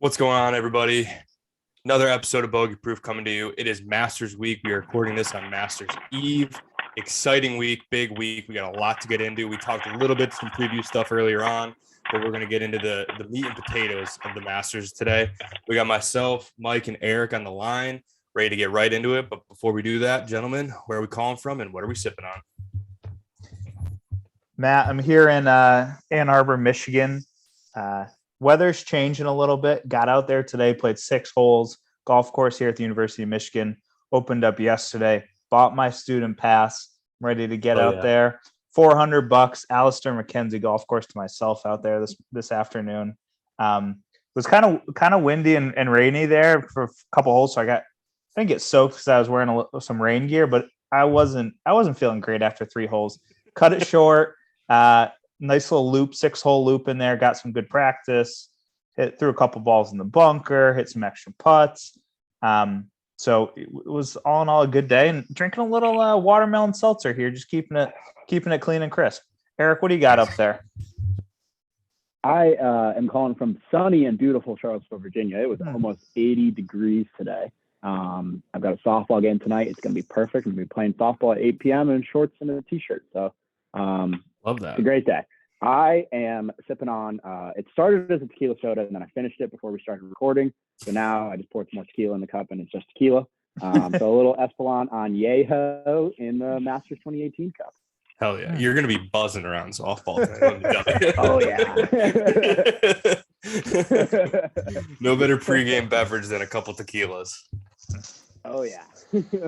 What's going on, everybody? Another episode of Bogey Proof coming to you. It is Masters Week. We are recording this on Masters Eve. Exciting week, big week. We got a lot to get into. We talked a little bit some preview stuff earlier on, but we're going to get into the meat and potatoes of the Masters today. We got myself, Mike, and Erik on the line, ready to get right into it. But before we do that, gentlemen, where are we calling from and what are we sipping on? Matt, I'm here in Ann Arbor, Michigan. Weather's changing a little bit. Got out there today, played 6 holes. Golf course here at the University of Michigan opened up yesterday. Bought my student pass. I'm ready to get out there. $400. Alistair McKenzie golf course to myself out there this afternoon. It was kind of windy and rainy there for a couple holes, so I didn't get soaked because I was wearing some rain gear, but I wasn't feeling great after 3 holes. Cut it short. Nice little loop, 6-hole loop in there. Got some good practice. Threw a couple balls in the bunker. Hit some extra putts. So it was all in all a good day. And drinking a little watermelon seltzer here, just keeping it clean and crisp. Erik, what do you got up there? I am calling from sunny and beautiful Charlottesville, Virginia. It was almost 80 degrees today. I've got a softball game tonight. It's going to be perfect. I'm going to be playing softball at 8 p.m. in shorts and a t-shirt. So love that. It's a great day. I am sipping on, it started as a tequila soda and then I finished it before we started recording. So now I just poured some more tequila in the cup and it's just tequila. So a little Espolon on Yeho in the Masters 2018 Cup. Hell yeah. You're going to be buzzing around softball tonight. Oh, yeah. No better pregame beverage than a couple tequilas. Oh, yeah.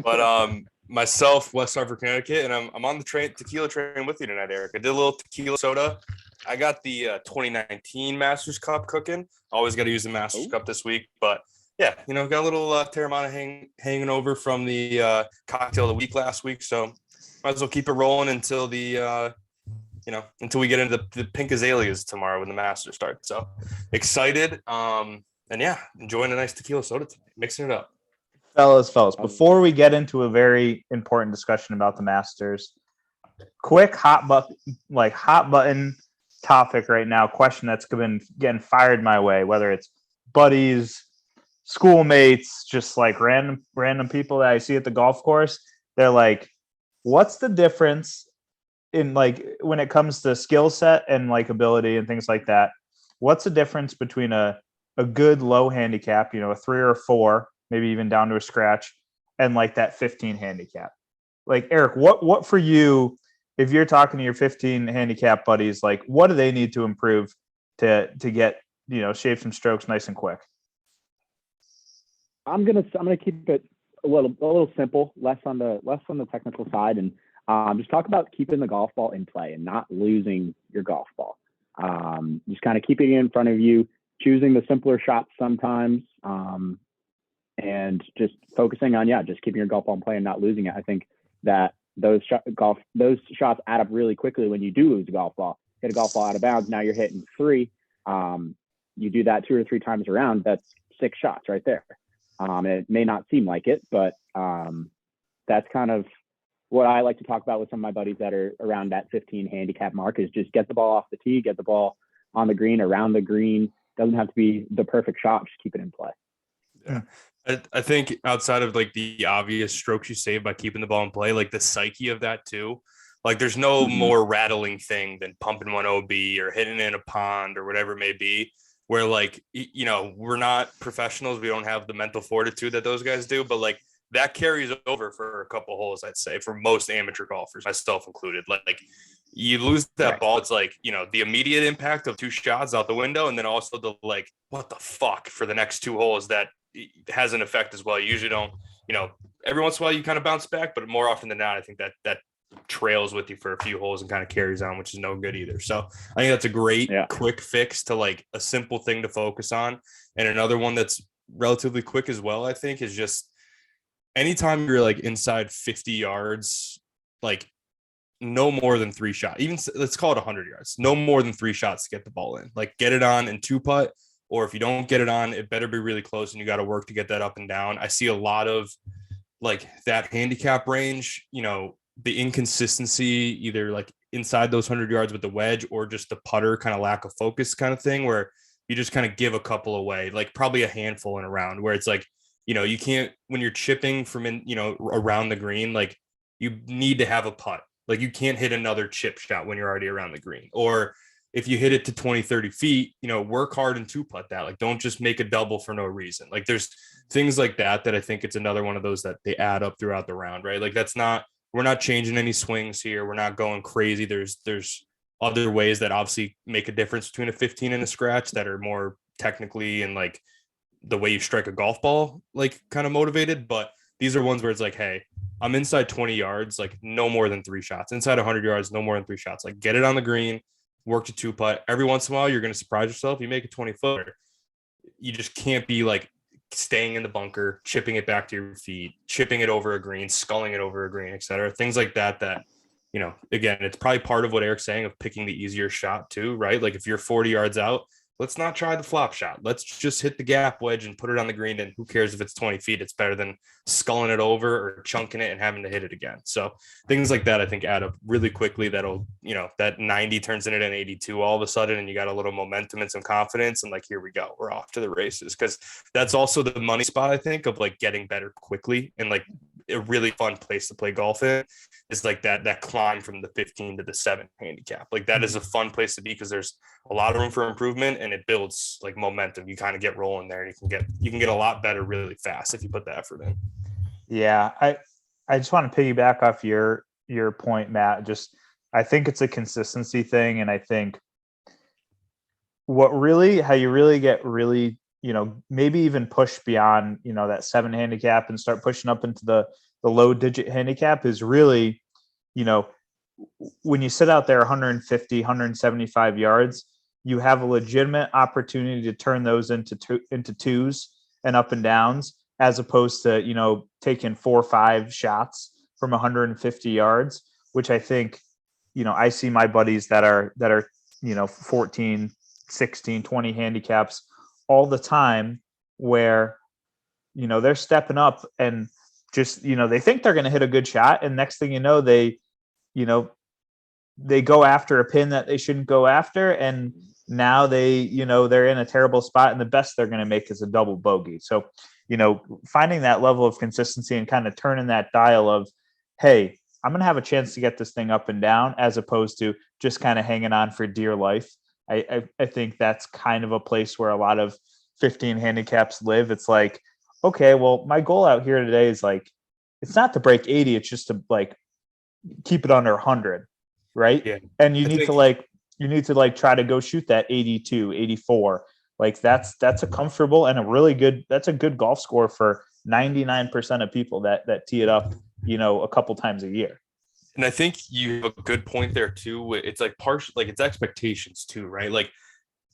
But myself, West Hartford, Connecticut, and I'm on the tequila train with you tonight, Erik. I did a little tequila soda. I got the 2019 Masters Cup cooking. Always got to use the Masters Cup this week. But, yeah, got a little Terramana hanging over from the cocktail of the week last week. So might as well keep it rolling until until we get into the pink azaleas tomorrow when the Masters start. So excited. And yeah, enjoying a nice tequila soda tonight, mixing it up. Fellas, before we get into a very important discussion about the Masters, quick hot button topic right now, question that's been getting fired my way, whether it's buddies, schoolmates, just like random people that I see at the golf course. They're like, what's the difference in when it comes to skill set and ability and things like that? What's the difference between a good low handicap, a 3 or a 4, maybe even down to a scratch, and that 15 handicap? Erik, what for you, if you're talking to your 15 handicap buddies, what do they need to improve to get, shave some strokes nice and quick? I'm gonna keep it a little simple, less on the technical side, and just talk about keeping the golf ball in play and not losing your golf ball. Just kind of keeping it in front of you, choosing the simpler shots sometimes, and just focusing on just keeping your golf ball in play and not losing it. I think that those shots add up really quickly when you do lose a golf ball. Hit a golf ball out of bounds, now you're hitting 3. You do that 2 or 3 times around, that's 6 shots right there. It may not seem like it, but that's kind of what I like to talk about with some of my buddies that are around that 15 handicap mark, is just get the ball off the tee, get the ball on the green, around the green. Doesn't have to be the perfect shot, just keep it in play. Yeah. I think outside of the obvious strokes you save by keeping the ball in play, the psyche of that too, there's no more rattling thing than pumping one OB or hitting in a pond or whatever it may be, where we're not professionals. We don't have the mental fortitude that those guys do, but that carries over for a couple holes, I'd say, for most amateur golfers, myself included. You lose that ball, it's the immediate impact of 2 shots out the window, and then also the what the fuck for the next 2 holes that has an effect as well. You usually don't, every once in a while you kind of bounce back, but more often than not, I think that trails with you for a few holes and kind of carries on, which is no good either. So I think that's a great quick fix to a simple thing to focus on. And another one that's relatively quick as well, I think, is just anytime you're inside 50 yards, no more than 3 shots, even let's call it 100 yards, no more than 3 shots to get the ball in. Get it on in 2-putt, or if you don't get it on, it better be really close and you got to work to get that up and down. I see a lot of that handicap range, the inconsistency, either inside those 100 yards with the wedge or just the putter kind of lack of focus kind of thing, where you just kind of give a couple away, like probably a handful in a round where it's like, you can't, when you're chipping from around the green, like you need to have a putt. Like you can't hit another chip shot when you're already around the green. Or if you hit it to 20, 30 feet, work hard and two putt that. Like don't just make a double for no reason. Like there's things like that I think it's another one of those that they add up throughout the round, right? Like we're not changing any swings here. We're not going crazy. There's other ways that obviously make a difference between a 15 and a scratch that are more technically and like the way you strike a golf ball, like kind of motivated. But these are ones where it's like, hey, I'm inside 20 yards, like no more than 3 shots. Inside 100 yards, no more than 3 shots. Like get it on the green, work to two putt. Every once in a while, you're going to surprise yourself. You make a 20-footer. You just can't be like staying in the bunker, chipping it back to your feet, chipping it over a green, sculling it over a green, etc. Things like that, again, it's probably part of what Eric's saying of picking the easier shot too, right? Like if you're 40 yards out, let's not try the flop shot. Let's just hit the gap wedge and put it on the green. And who cares if it's 20 feet? It's better than sculling it over or chunking it and having to hit it again. So things like that, I think, add up really quickly. That'll, that 90 turns into an 82 all of a sudden, and you got a little momentum and some confidence. And like, here we go. We're off to the races. Because that's also the money spot, I think, of like getting better quickly. And like a really fun place to play golf in is like that climb from the 15 to the 7 handicap. Like that is a fun place to be because there's a lot of room for improvement and it builds like momentum. You kind of get rolling there and you can get a lot better really fast if you put the effort in. Yeah. I just want to piggyback off your point, Matt. I think it's a consistency thing. And I think how you really get really, maybe even push beyond, that 7 handicap and start pushing up into the low digit handicap is really, when you sit out there 150, 175 yards, you have a legitimate opportunity to turn those into twos and up and downs, as opposed to, taking 4 or 5 shots from 150 yards, which I think, I see my buddies that are, 14, 16, 20 handicaps all the time where, they're stepping up and just, they think they're going to hit a good shot. And next thing you know, they go after a pin that they shouldn't go after. And now they're in a terrible spot and the best they're going to make is a double bogey. So, finding that level of consistency and kind of turning that dial of, hey, I'm going to have a chance to get this thing up and down, as opposed to just kind of hanging on for dear life. I think that's kind of a place where a lot of 15 handicaps live. It's like, okay, well, my goal out here today is like, it's not to break 80. It's just to like keep it under 100. Right. Yeah. And you need to try to go shoot that 82, 84. Like that's a comfortable and that's a good golf score for 99% of people that tee it up, a couple times a year. And I think you have a good point there too. It's like it's expectations too, right? Like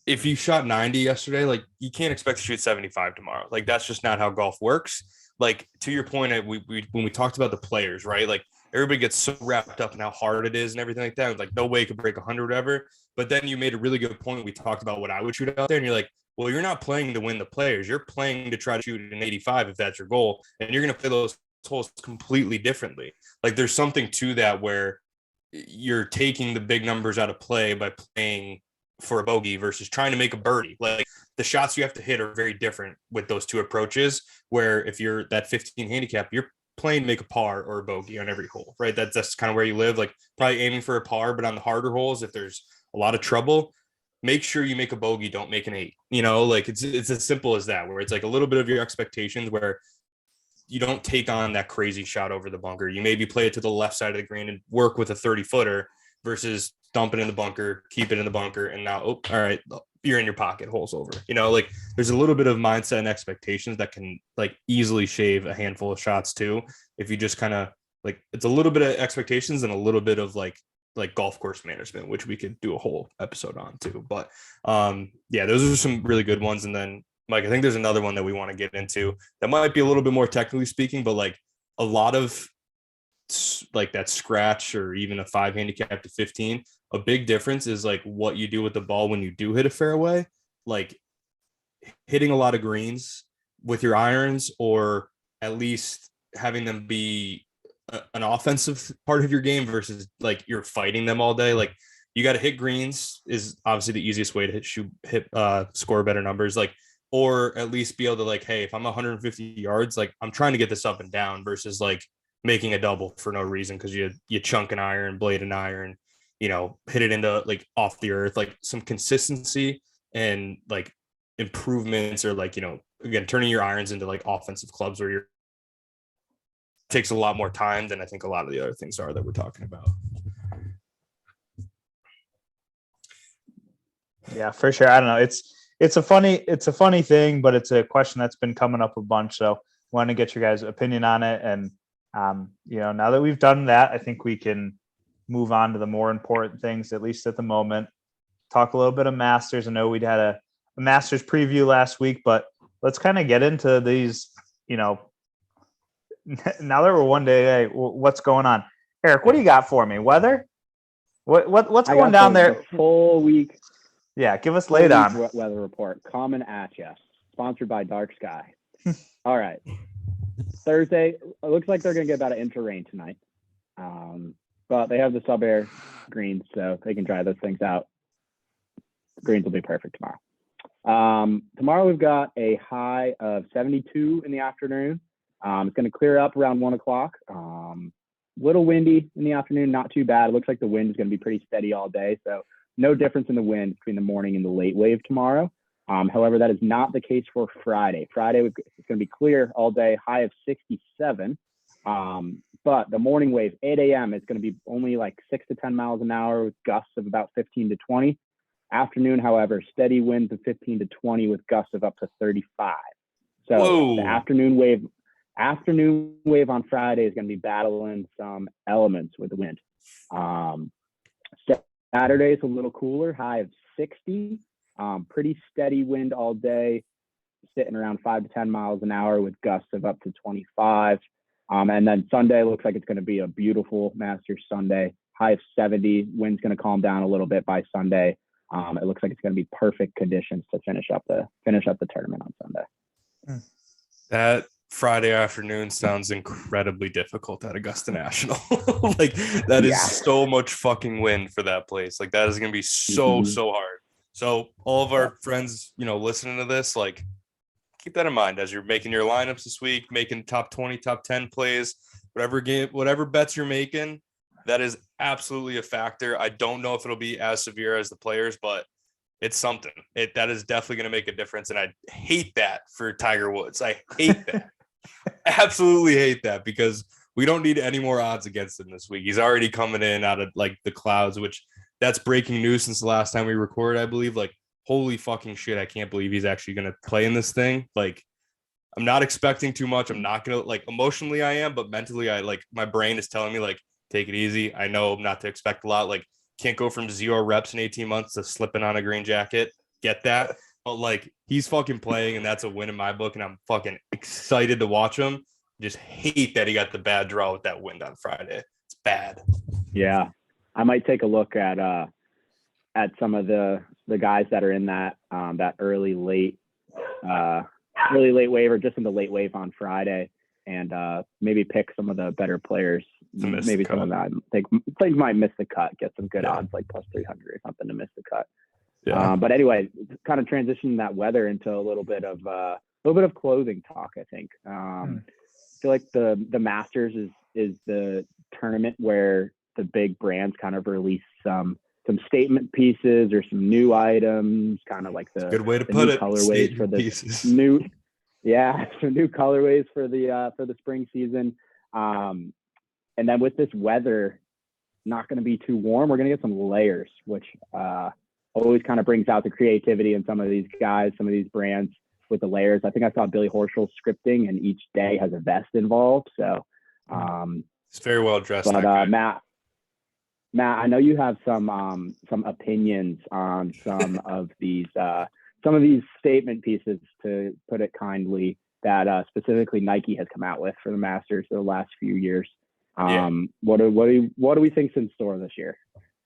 if you shot 90 yesterday, like you can't expect to shoot 75 tomorrow. Like that's just not how golf works. Like to your point, when we talked about the players, right? Like everybody gets so wrapped up in how hard it is and everything like that. Like no way you could break 100 or whatever. But then you made a really good point. We talked about what I would shoot out there, and you're like, well, you're not playing to win the players. You're playing to try to shoot an 85 if that's your goal, and you're going to play those holes completely differently. Like there's something to that where you're taking the big numbers out of play by playing for a bogey versus trying to make a birdie. Like the shots you have to hit are very different with those two approaches, where if you're that 15 handicap, you're playing to make a par or a bogey on every hole, right? That's kind of where you live, like probably aiming for a par, but on the harder holes, if there's a lot of trouble, make sure you make a bogey, don't make an 8, like it's as simple as that, where it's like a little bit of your expectations where you don't take on that crazy shot over the bunker. You maybe play it to the left side of the green and work with a 30-footer versus dump it in the bunker, keep it in the bunker, and now, all right, you're in your pocket, hole's over. Like there's a little bit of mindset and expectations that can like easily shave a handful of shots too. If you just kind of like, it's a little bit of expectations and a little bit of like golf course management, which we could do a whole episode on too. But yeah, those are some really good ones. And then Mike, I think there's another one that we want to get into that might be a little bit more technically speaking, but like a lot of like that scratch or even a 5 handicap to 15, a big difference is like what you do with the ball when you do hit a fairway, like hitting a lot of greens with your irons, or at least having them be an offensive part of your game versus like you're fighting them all day. Like you got to hit greens is obviously the easiest way to score better numbers. Like, or at least be able to like, hey, if I'm 150 yards, like I'm trying to get this up and down versus like making a double for no reason because you chunk an iron, blade an iron, hit it into like off the earth, like some consistency and like improvements or like, again, turning your irons into like offensive clubs where you're takes a lot more time than I think a lot of the other things are that we're talking about. Yeah, for sure. I don't know. It's a funny thing, but it's a question that's been coming up a bunch. So want to get your guys' opinion on it. And now that we've done that, I think we can move on to the more important things, at least at the moment. Talk a little bit of Masters. I know we'd had a Masters preview last week, but let's kind of get into these, now that we're one day, hey, what's going on? Erik, what do you got for me? Weather? What's going down there? The full week. Yeah, give us laid on. Weather report coming at you. Sponsored by Dark Sky. All right. Thursday, it looks like they're going to get about an inch of rain tonight. But they have the sub-air greens, so they can dry those things out. Greens will be perfect tomorrow. Tomorrow we've got a high of 72 in the afternoon. It's going to clear up around 1 o'clock. Little windy in the afternoon, not too bad. It looks like the wind is going to be pretty steady all day, so no difference in the wind between the morning and the late wave tomorrow. However, that is not the case for Friday. Friday, it's going to be clear all day, high of 67. But the morning wave, 8 a.m., it's going to be only like 6 to 10 miles an hour with gusts of about 15 to 20. Afternoon, however, steady winds of 15 to 20 with gusts of up to 35. So Whoa. The afternoon wave on Friday is going to be battling some elements with the wind. Saturday is a little cooler, high of 60. Pretty steady wind all day, sitting around 5 to 10 miles an hour with gusts of up to 25. And then Sunday looks like it's going to be a beautiful Masters Sunday, high of 70. Wind's going to calm down a little bit by Sunday. It looks like it's going to be perfect conditions to finish up the tournament on Sunday. That Friday afternoon sounds incredibly difficult at Augusta National. Like that is so much fucking wind for that place. Like that is going to be so hard. So all of our friends, listening to this, like keep that in mind as you're making your lineups this week, making top 20, top 10 plays, whatever bets you're making. That is absolutely a factor. I don't know if it'll be as severe as the players, but it's something. That is definitely going to make a difference. And I hate that for Tiger Woods. I hate that. Absolutely hate that because we don't need any more odds against him this week. He's already coming in out of like the clouds, which that's breaking news since the last time we recorded, I believe. Like, holy fucking shit. I can't believe he's actually going to play in this thing. Like, I'm not expecting too much. I'm not going to like emotionally I am, but mentally my brain is telling me like, take it easy. I know not to expect a lot. Like, can't go from 0 reps in 18 months to slipping on a green jacket. Get that. But like he's fucking playing and that's a win in my book. And I'm fucking excited to watch him. Just hate that he got the bad draw with that wind on Friday. It's bad. Yeah. I might take a look at some of the guys that are in that early late wave or just in the late wave on Friday and maybe pick some of the better players. Maybe some of that think might miss the cut, get some good odds like plus 300 or something to miss the cut. Yeah. But anyway, kind of transitioning that weather into a little bit of closing talk. I think I feel like the Masters is the tournament where the big brands kind of release some statement pieces or some new items, kind of like the good way to put it. Colorways for the pieces. Some new colorways for the spring season. And then with this weather not going to be too warm, we're going to get some layers, which always kind of brings out the creativity in some of these guys, some of these brands with the layers. I think I saw Billy Horschel scripting, and each day has a vest involved. So it's very well dressed. But Matt, I know you have some opinions on some of these statement pieces, to put it kindly, that specifically Nike has come out with for the Masters for the last few years. What do we think's in store this year?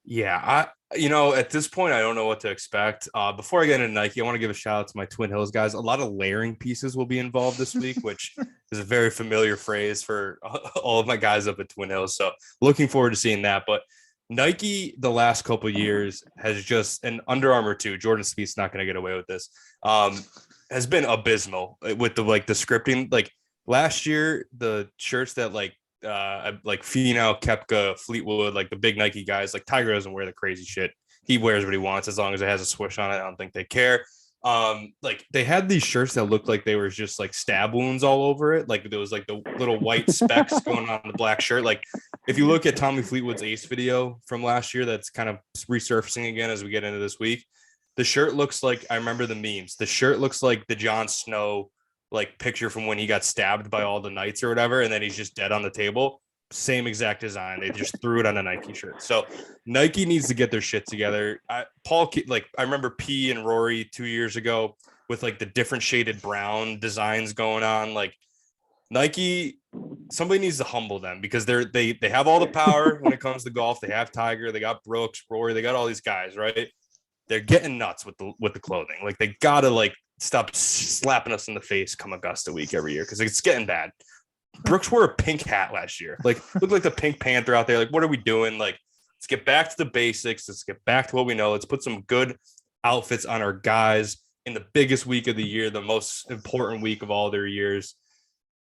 Yeah, at this point, I don't know what to expect. Before I get into Nike, I want to give a shout out to my Twin Hills guys. A lot of layering pieces will be involved this week, which is a very familiar phrase for all of my guys up at Twin Hills. So looking forward to seeing that. But Nike the last couple of years has just, and Under Armour too. Jordan Spieth's not going to get away with this. Has been abysmal with the scripting. Like last year, the shirts that like Finau, Kepka, Fleetwood, like the big Nike guys, like Tiger doesn't wear the crazy shit. He wears what he wants as long as it has a swoosh on it. I don't think they care. Like they had these shirts that looked like they were just like stab wounds all over it. Like there was like the little white specks going on the black shirt. Like if you look at Tommy Fleetwood's Ace video from last year, that's kind of resurfacing again as we get into this week. The shirt looks like, I remember the memes. The shirt looks like the Jon Snow like picture from when he got stabbed by all the knights or whatever, and then he's just dead on the table. Same exact design. They just threw it on a Nike shirt. So Nike needs to get their shit together. I remember P and Rory 2 years ago with like the different shaded brown designs going on. Like Nike, somebody needs to humble them because they have all the power when it comes to golf. They have Tiger, they got Brooks, Rory, they got all these guys, right? They're getting nuts with the clothing. Like they gotta like stop slapping us in the face come Augusta week every year because it's getting bad. Brooks wore a pink hat last year. Like looked like the Pink Panther out there. Like, what are we doing? Like, let's get back to the basics. Let's get back to what we know. Let's put some good outfits on our guys in the biggest week of the year, the most important week of all their years.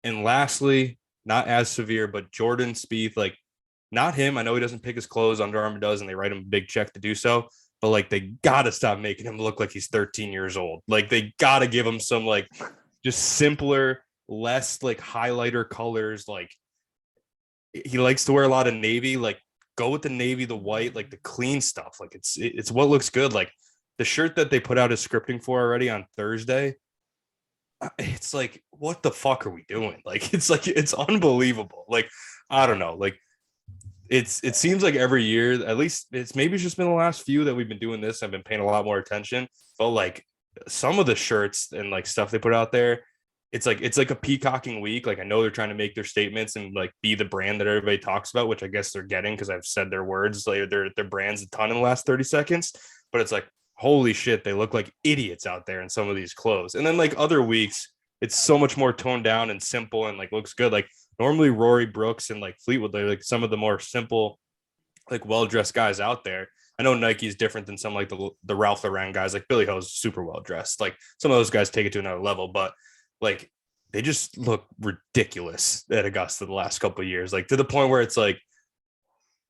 And lastly, not as severe, but Jordan Spieth, like not him. I know he doesn't pick his clothes. Under Armour does, and they write him a big check to do so. But like they gotta stop making him look like he's 13 years old. Like they gotta give him some like just simpler, less like highlighter colors. Like he likes to wear a lot of navy. Like go with the navy, the white, like the clean stuff. Like it's what looks good. Like the shirt that they put out as scripting for already on Thursday. It's like, what the fuck are we doing? Like it's unbelievable. Like I don't know. Like it seems like every year, at least it's just been the last few that we've been doing this. I've been paying a lot more attention, but like some of the shirts and like stuff they put out there, it's like a peacocking week. Like I know they're trying to make their statements and like be the brand that everybody talks about, which I guess they're getting because I've said their words, like their brands a ton in the last 30 seconds. But it's like, holy shit, they look like idiots out there in some of these clothes. And then like other weeks, it's so much more toned down and simple and like looks good. Like normally Rory, Brooks, and like Fleetwood, they're like some of the more simple, like well-dressed guys out there. I know Nike is different than some like the Ralph Lauren guys. Like Billy Ho's super well-dressed. Like some of those guys take it to another level, but like they just look ridiculous at Augusta the last couple of years. Like to the point where it's like,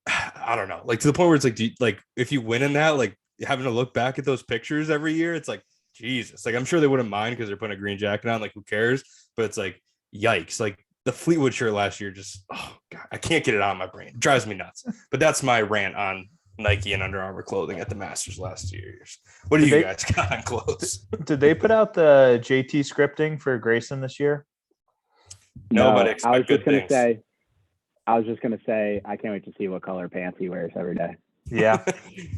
I don't know, like to the point where it's like, like if you win in that, like having to look back at those pictures every year, it's like, Jesus. Like I'm sure they wouldn't mind because they're putting a green jacket on. Like who cares? But it's like, yikes. Like the Fleetwood shirt last year, just oh god, I can't get it out of my brain. It drives me nuts. But that's my rant on Nike and Under Armour clothing at the Masters last 2 years. What do you guys got on clothes? Did they put out the JT scripting for Grayson this year? No, but I was just gonna say I can't wait to see what color pants he wears every day. Yeah.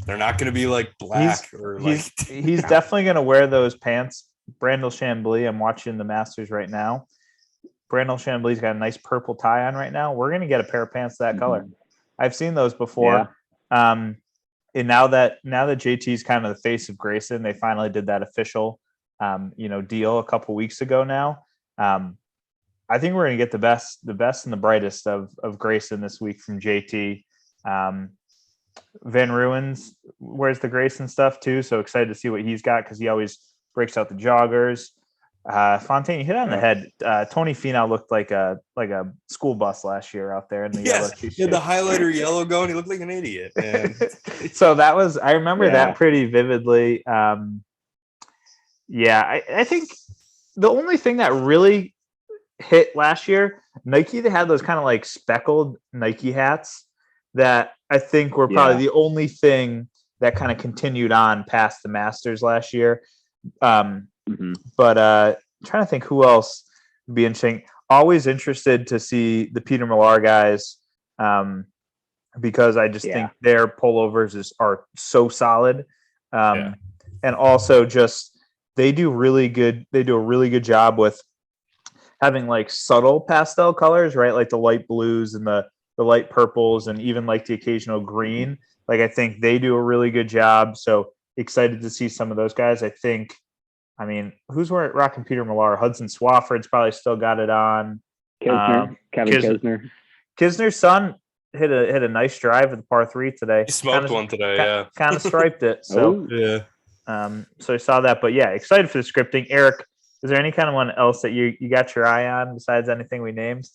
They're not going to be like black he's definitely going to wear those pants. Brandel Chambly, I'm watching the Masters right now. Brandel Chambly's got a nice purple tie on right now. We're going to get a pair of pants that color. I've seen those before. Yeah. And now that JT's kind of the face of Grayson, they finally did that official, deal a couple weeks ago now. I think we're going to get the best and the brightest of Grayson this week from JT. Van Ruins wears the Grayson stuff too, so excited to see what he's got because he always breaks out the joggers. Fontaine, you hit on the head. Tony Finau looked like a school bus last year out there in the yellow t-shirt. He had the highlighter yellow going. He looked like an idiot. So I remember that pretty vividly. I think the only thing that really hit last year, Nike, they had those kind of like speckled Nike hats that I think were probably the only thing that kind of continued on past the Masters last year. But trying to think who else would be interesting. Always interested to see the Peter Millar guys because I just think their pullovers are so solid. And also just they do a really good job with having like subtle pastel colors, right? Like the light blues and the light purples and even like the occasional green. Like I think they do a really good job. So excited to see some of those guys. Who's rocking Peter Millar? Hudson Swafford's probably still got it on. Kevin Kisner. Kisner's son, hit a nice drive at the par 3 today. He smoked one today, yeah. Kind of striped it. So yeah. So I saw that, but yeah, excited for the scripting. Erik, is there any kind of one else that you got your eye on besides anything we named?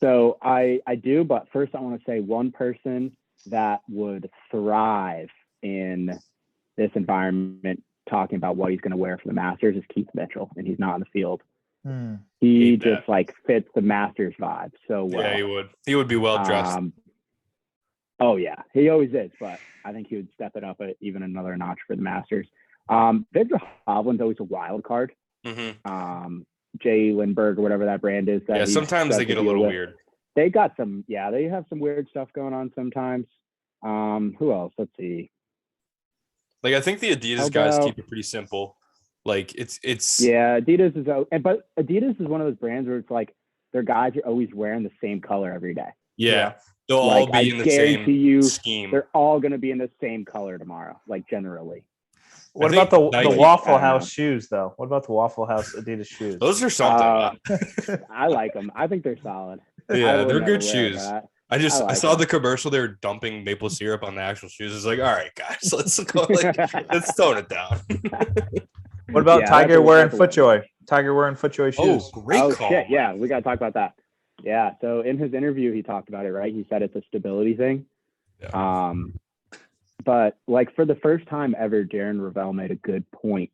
So I do, but first I want to say one person that would thrive in this environment, talking about what he's going to wear for the Masters, is Keith Mitchell, and he's not in the field. He just like fits the Masters vibe so well. Yeah, he would. He would be well dressed. Oh yeah, he always is, but I think he would step it up even another notch for the Masters. Victor Hovland's always a wild card. Jay Lindbergh or whatever that brand is. That sometimes they get a little weird. They got some, they have some weird stuff going on sometimes. Who else? Let's see. Like, I think the Adidas guys keep it pretty simple. Like, it's Adidas but Adidas is one of those brands where it's like their guys are always wearing the same color every day. Yeah. They'll all be in the same scheme. They're all going to be in the same color tomorrow, like generally. What about the Waffle House shoes, though? What about the Waffle House Adidas shoes? Those are something. I like them. I think they're solid. Yeah, they're good shoes. I saw the commercial. They were dumping maple syrup on the actual shoes. It's like, all right, guys, let's go. Let's tone it down. What about Tiger wearing FootJoy? Tiger wearing FootJoy shoes. Oh, great call. Shit. Yeah, we got to talk about that. Yeah, so in his interview, he talked about it, right? He said it's a stability thing. Yeah. But like for the first time ever, Darren Ravel made a good point.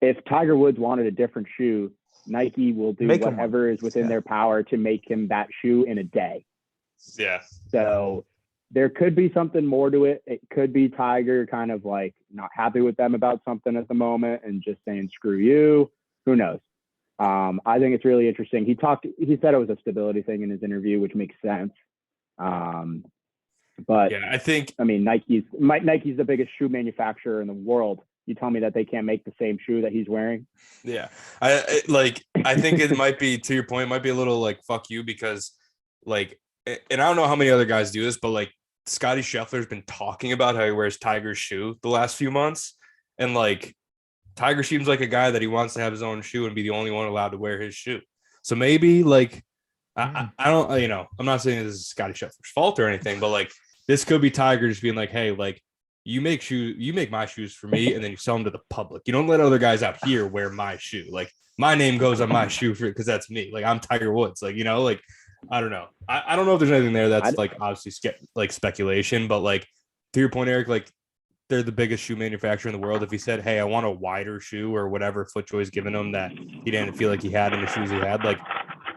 If Tiger Woods wanted a different shoe, Nike will do whatever is within their power to make him that shoe in a day. Yeah. So there could be something more to it. It could be Tiger kind of like not happy with them about something at the moment and just saying, screw you. Who knows? I think it's really interesting. He said it was a stability thing in his interview, which makes sense. But yeah, Nike's the biggest shoe manufacturer in the world. You tell me that they can't make the same shoe that he's wearing? Yeah. I think it might be, to your point, it might be a little like, fuck you, because like, and I don't know how many other guys do this, but like Scotty Scheffler's been talking about how he wears Tiger's shoe the last few months. And like, Tiger seems like a guy that he wants to have his own shoe and be the only one allowed to wear his shoe. So maybe like, I don't, I'm not saying this is Scotty Scheffler's fault or anything, but like, this could be Tiger just being like, hey, like, you make my shoes for me, and then you sell them to the public. You don't let other guys out here wear my shoe. Like, my name goes on my shoe because that's me. Like, I'm Tiger Woods. Like, like, I don't know. I don't know if there's anything there that's like obviously like speculation, but like to your point, Erik, like they're the biggest shoe manufacturer in the world. If he said, hey, I want a wider shoe or whatever FootJoy's giving him that he didn't feel like he had in the shoes he had, like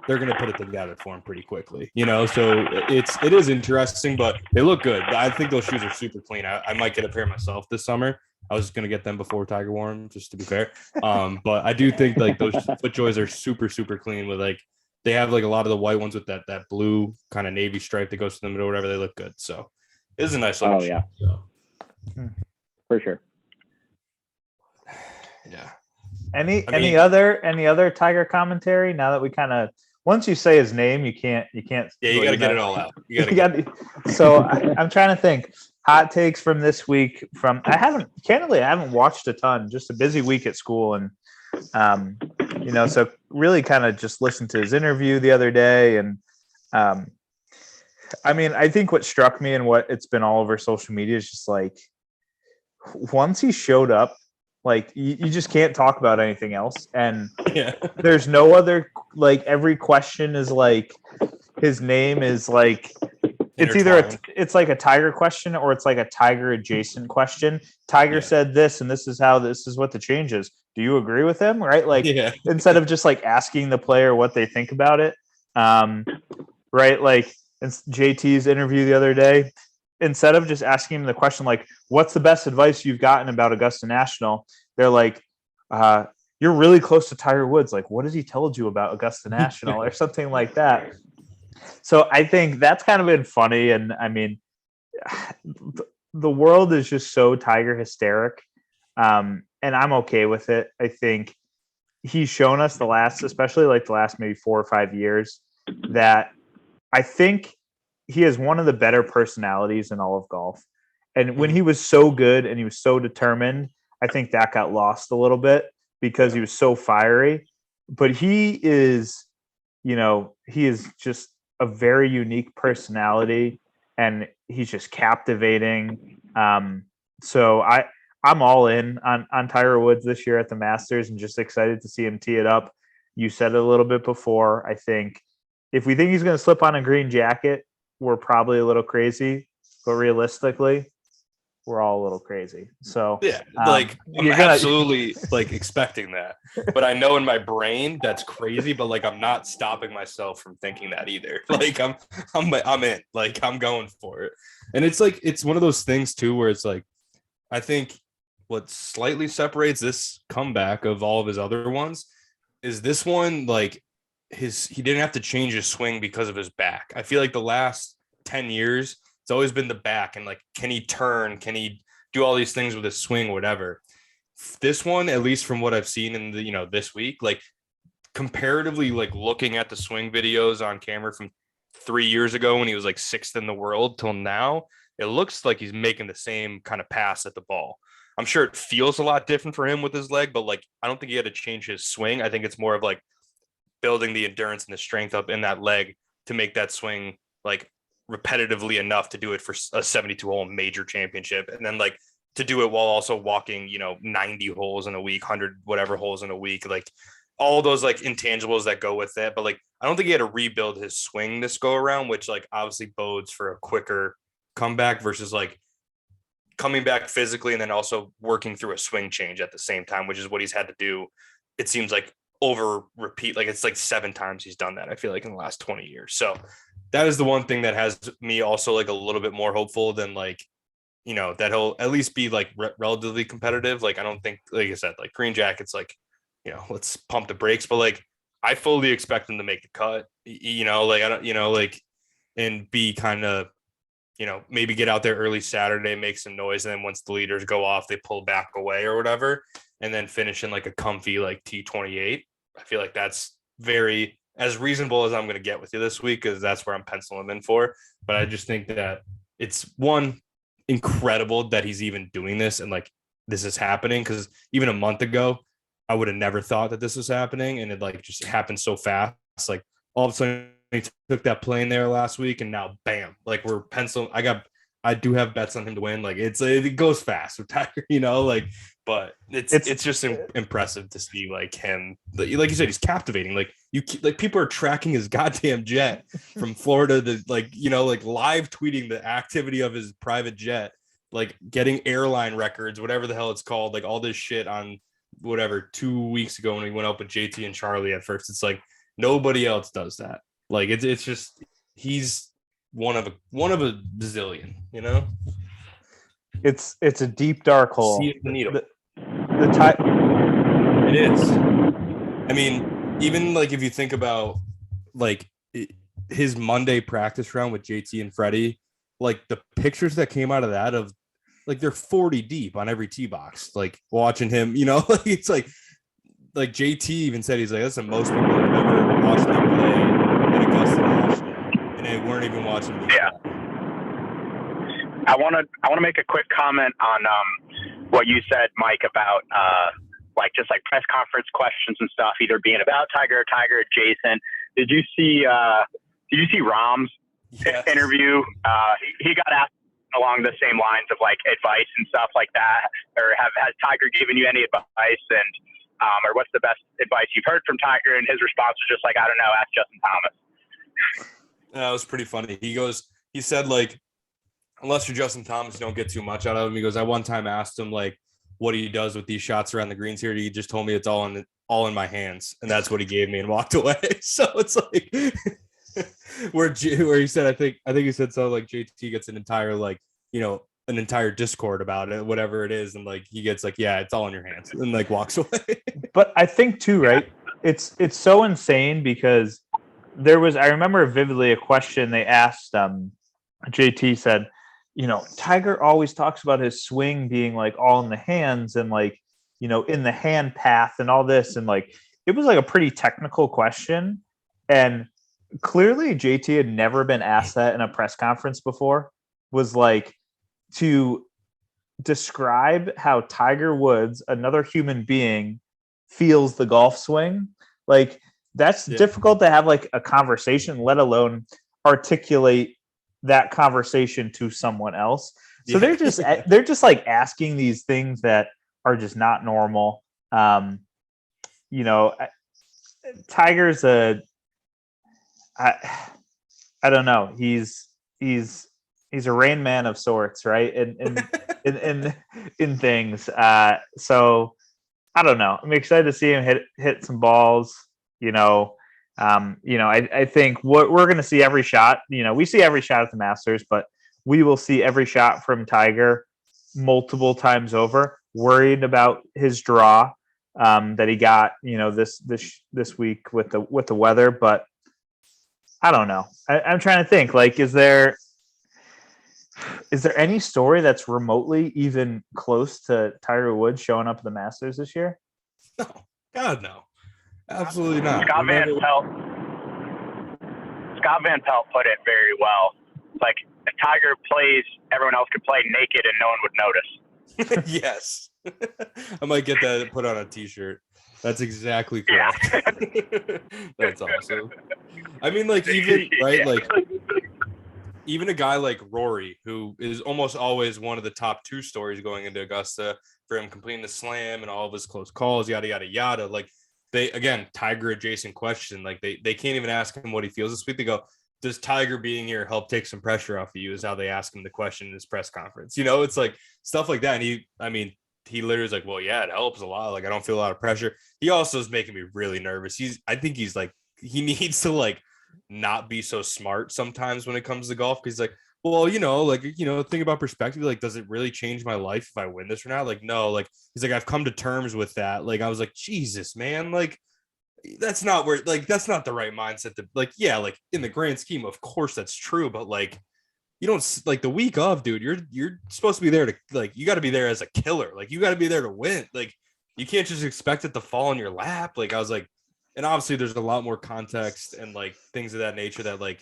they're going to put it together for him pretty quickly, so it is interesting, but they look good. I think those shoes are super clean. I might get a pair myself this summer. I was going to get them before Tiger wore them, just to be fair. But I do think like those FootJoys are super, super clean with like, they have like a lot of the white ones with that blue kind of navy stripe that goes to them or whatever. They look good. So it is a nice looking shoe. So. For sure. Yeah. Any other Tiger commentary now that we kind of, once you say his name, you can't. Yeah, you got to get it all out. So I'm trying to think hot takes from this week. I haven't watched a ton. Just a busy week at school, and so really kind of just listened to his interview the other day, and I think what struck me and what it's been all over social media is just like once he showed up. Like you just can't talk about anything else. And there's no other, like every question is like, his name is like, it's either it's like a Tiger question or it's like a Tiger adjacent question. Tiger said this, and this is what the change is. Do you agree with him? Right. Like instead of just like asking the player what they think about it. Right. Like in JT's interview the other day, instead of just asking him the question, like, what's the best advice you've gotten about Augusta National? They're like, you're really close to Tiger Woods. Like, what has he told you about Augusta National or something like that? So I think that's kind of been funny. And the world is just so Tiger hysteric. And I'm okay with it. I think he's shown us especially like the last maybe 4 or 5 years, that I think he has one of the better personalities in all of golf. And when he was so good and he was so determined, I think that got lost a little bit because he was so fiery. But he is, he is just a very unique personality, and he's just captivating. So I'm all in on Tiger Woods this year at the Masters, and just excited to see him tee it up. You said it a little bit before. I think if we think he's going to slip on a green jacket, we're probably a little crazy, but realistically, we're all a little crazy. So yeah, like I'm absolutely like expecting that, but I know in my brain that's crazy. But like I'm not stopping myself from thinking that either. Like I'm in. Like I'm going for it, and it's like it's one of those things too where it's like I think what slightly separates this comeback of all of his other ones is this one like he didn't have to change his swing because of his back. I feel like the last 10 years it's always been the back and like can he turn, can he do all these things with his swing, whatever. This one, at least from what I've seen in the this week, like comparatively, like looking at the swing videos on camera from 3 years ago when he was like sixth in the world till now, it looks like he's making the same kind of pass at the ball. I'm sure it feels a lot different for him with his leg, but like I don't think he had to change his swing. I think it's more of like building the endurance and the strength up in that leg to make that swing like repetitively enough to do it for a 72-hole major championship, and then like to do it while also walking 90 holes in a week, 100 whatever holes in a week, like all those like intangibles that go with it. But like I don't think he had to rebuild his swing this go around, which like obviously bodes for a quicker comeback versus like coming back physically and then also working through a swing change at the same time, which is what he's had to do. It seems like over repeat, like it's like 7 times he's done that, I feel like, in the last 20 years. So that is the one thing that has me also like a little bit more hopeful than like, that he'll at least be like relatively competitive. Like, I don't think, like I said, like green jackets, like, let's pump the brakes, but like, I fully expect him to make the cut, like, I don't, like, and be kind of, maybe get out there early Saturday, make some noise. And then once the leaders go off, they pull back away or whatever, and then finish in like a comfy, like T28. I feel like that's very as reasonable as I'm going to get with you this week, because that's where I'm penciling him in for. But I just think that it's one incredible that he's even doing this and like this is happening, because even a month ago, I would have never thought that this was happening. And it like just happened so fast. Like all of a sudden he took that plane there last week and now bam, like we're penciling. I do have bets on him to win. Like it goes fast with Tiger, like, but it's just impressive to see like him, like you said, he's captivating. Like people are tracking his goddamn jet from Florida to like live tweeting the activity of his private jet, like getting airline records, whatever the hell it's called, like all this shit on whatever 2 weeks ago when he went out with JT and Charlie at first. It's like nobody else does that. Like it's just he's one of a bazillion, It's a deep dark hole. See the needle. It is. I mean, even like if you think about like his Monday practice round with JT and Freddie, like the pictures that came out of that of like they're 40 deep on every tee box, like watching him, like it's like JT even said he's like that's the most people have ever watched him play at Augusta last year, and they weren't even watching him. Yeah. I want to make a quick comment on what you said, Mike, about like just like press conference questions and stuff, either being about Tiger adjacent. Did you see Rahm's interview? He got asked along the same lines of like advice and stuff like that, or has Tiger given you any advice, and or what's the best advice you've heard from Tiger? And his response was just like, I don't know, ask Justin Thomas. That was pretty funny. He said like, unless you're Justin Thomas, you don't get too much out of him. He goes, I one time asked him like what he does with these shots around the greens here. He just told me it's all in my hands, and that's what he gave me and walked away. So it's like where he said, I think he said so like JT gets an entire like an entire Discord about it, whatever it is, and like he gets like, yeah, it's all in your hands, and like walks away. But I think too, right? It's so insane because I remember vividly a question they asked. JT said, Tiger always talks about his swing being like all in the hands and like, in the hand path and all this. And like, it was like a pretty technical question. And clearly JT had never been asked that in a press conference before, was like to describe how Tiger Woods, another human being, feels the golf swing. Like that's difficult to have like a conversation, let alone articulate that conversation to someone else. So they're just like asking these things that are just not normal. Tiger's I don't know. He's a Rain Man of sorts, right? In things. So I don't know. I'm excited to see him hit some balls. I think what we're going to see every shot. We see every shot at the Masters, but we will see every shot from Tiger multiple times over. Worried about his draw that he got, this week with the weather, but I don't know. I'm trying to think. Like, is there any story that's remotely even close to Tiger Woods showing up at the Masters this year? No, God, no, absolutely not. Scott Van Pelt put it very well. Like, if Tiger plays, everyone else could play naked and no one would notice. Yes. I might get that put on a t-shirt. That's exactly correct. Yeah. That's awesome. I mean, like, even right, like even a guy like Rory, who is almost always one of the top 2 stories going into Augusta for him completing the slam and all of his close calls, yada yada yada. Like, they, again, Tiger adjacent question. Like, they can't even ask him what he feels this week. They go, does Tiger being here help take some pressure off of you? Is how they ask him the question in his press conference. It's like stuff like that. And he literally is like, well, yeah, it helps a lot. Like, I don't feel a lot of pressure. He also is making me really nervous. I think he's like, he needs to like not be so smart sometimes when it comes to golf. Cause he's like, well, think about perspective. Like, does it really change my life if I win this or not? Like, no, like, he's like, I've come to terms with that. Like, I was like, Jesus, man, like, that's not where, like, that's not the right mindset to, like, yeah, like, in the grand scheme, of course that's true. But like, you don't, like, the week of, dude, you're supposed to be there to, like, you got to be there as a killer. Like, you got to be there to win. Like, you can't just expect it to fall in your lap. Like, I was like, and obviously there's a lot more context and like things of that nature that like,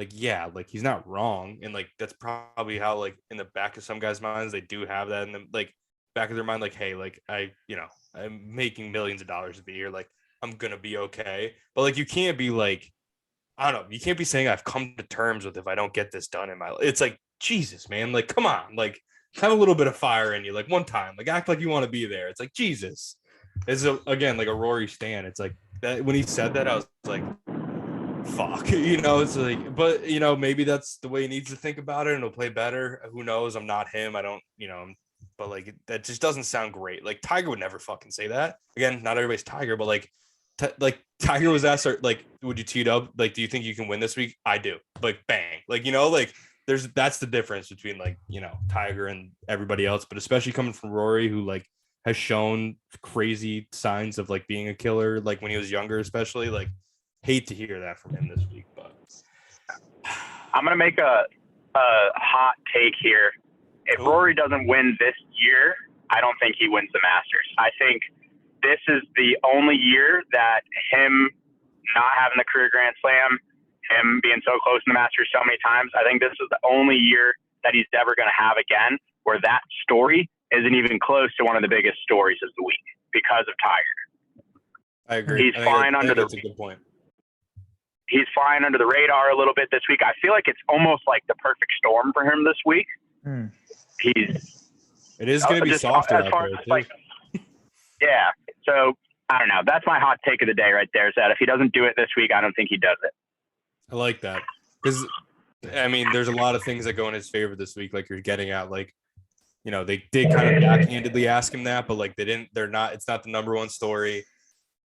yeah, like, he's not wrong. And like, that's probably how, like, in the back of some guys' minds, they do have that in the, like, back of their mind, like, hey, like, I'm making millions of dollars a year. Like, I'm going to be okay. But like, you can't be like, I don't know. You can't be saying I've come to terms with if I don't get this done in my life. It's like, Jesus, man. Like, come on. Like, have a little bit of fire in you. Like, one time, like, act like you want to be there. It's like, Jesus. It's again, like a Rory Stan. It's like that when he said that, I was like, fuck, it's like, but maybe that's the way he needs to think about it and he'll play better. Who knows? I'm not him. I don't, but like, that just doesn't sound great. Like, Tiger would never fucking say that. Again, not everybody's Tiger, but like, Tiger was asked, like, would you tee up? Like, do you think you can win this week? I do. Like, bang. Like, like, that's the difference between, like, Tiger and everybody else, but especially coming from Rory, who like has shown crazy signs of like being a killer, like when he was younger, especially. Like, hate to hear that from him this week, but I'm gonna make a hot take here. If Rory doesn't win this year, I don't think he wins the Masters. I think this is the only year that him not having the career Grand Slam, him being so close to the Masters so many times, I think this is the only year that he's ever going to have again where that story isn't even close to one of the biggest stories of the week because of Tiger. I agree. He's flying under the. That's a good point. He's flying under the radar a little bit this week. I feel like it's almost like the perfect storm for him this week. It is going to be softer out there, too. Like, yeah. So, I don't know. That's my hot take of the day right there, is that if he doesn't do it this week, I don't think he does it. I like that. Because, I mean, there's a lot of things that go in his favor this week, like you're getting at. Like, they did kind of backhandedly ask him that, but, like, it's not the number one story.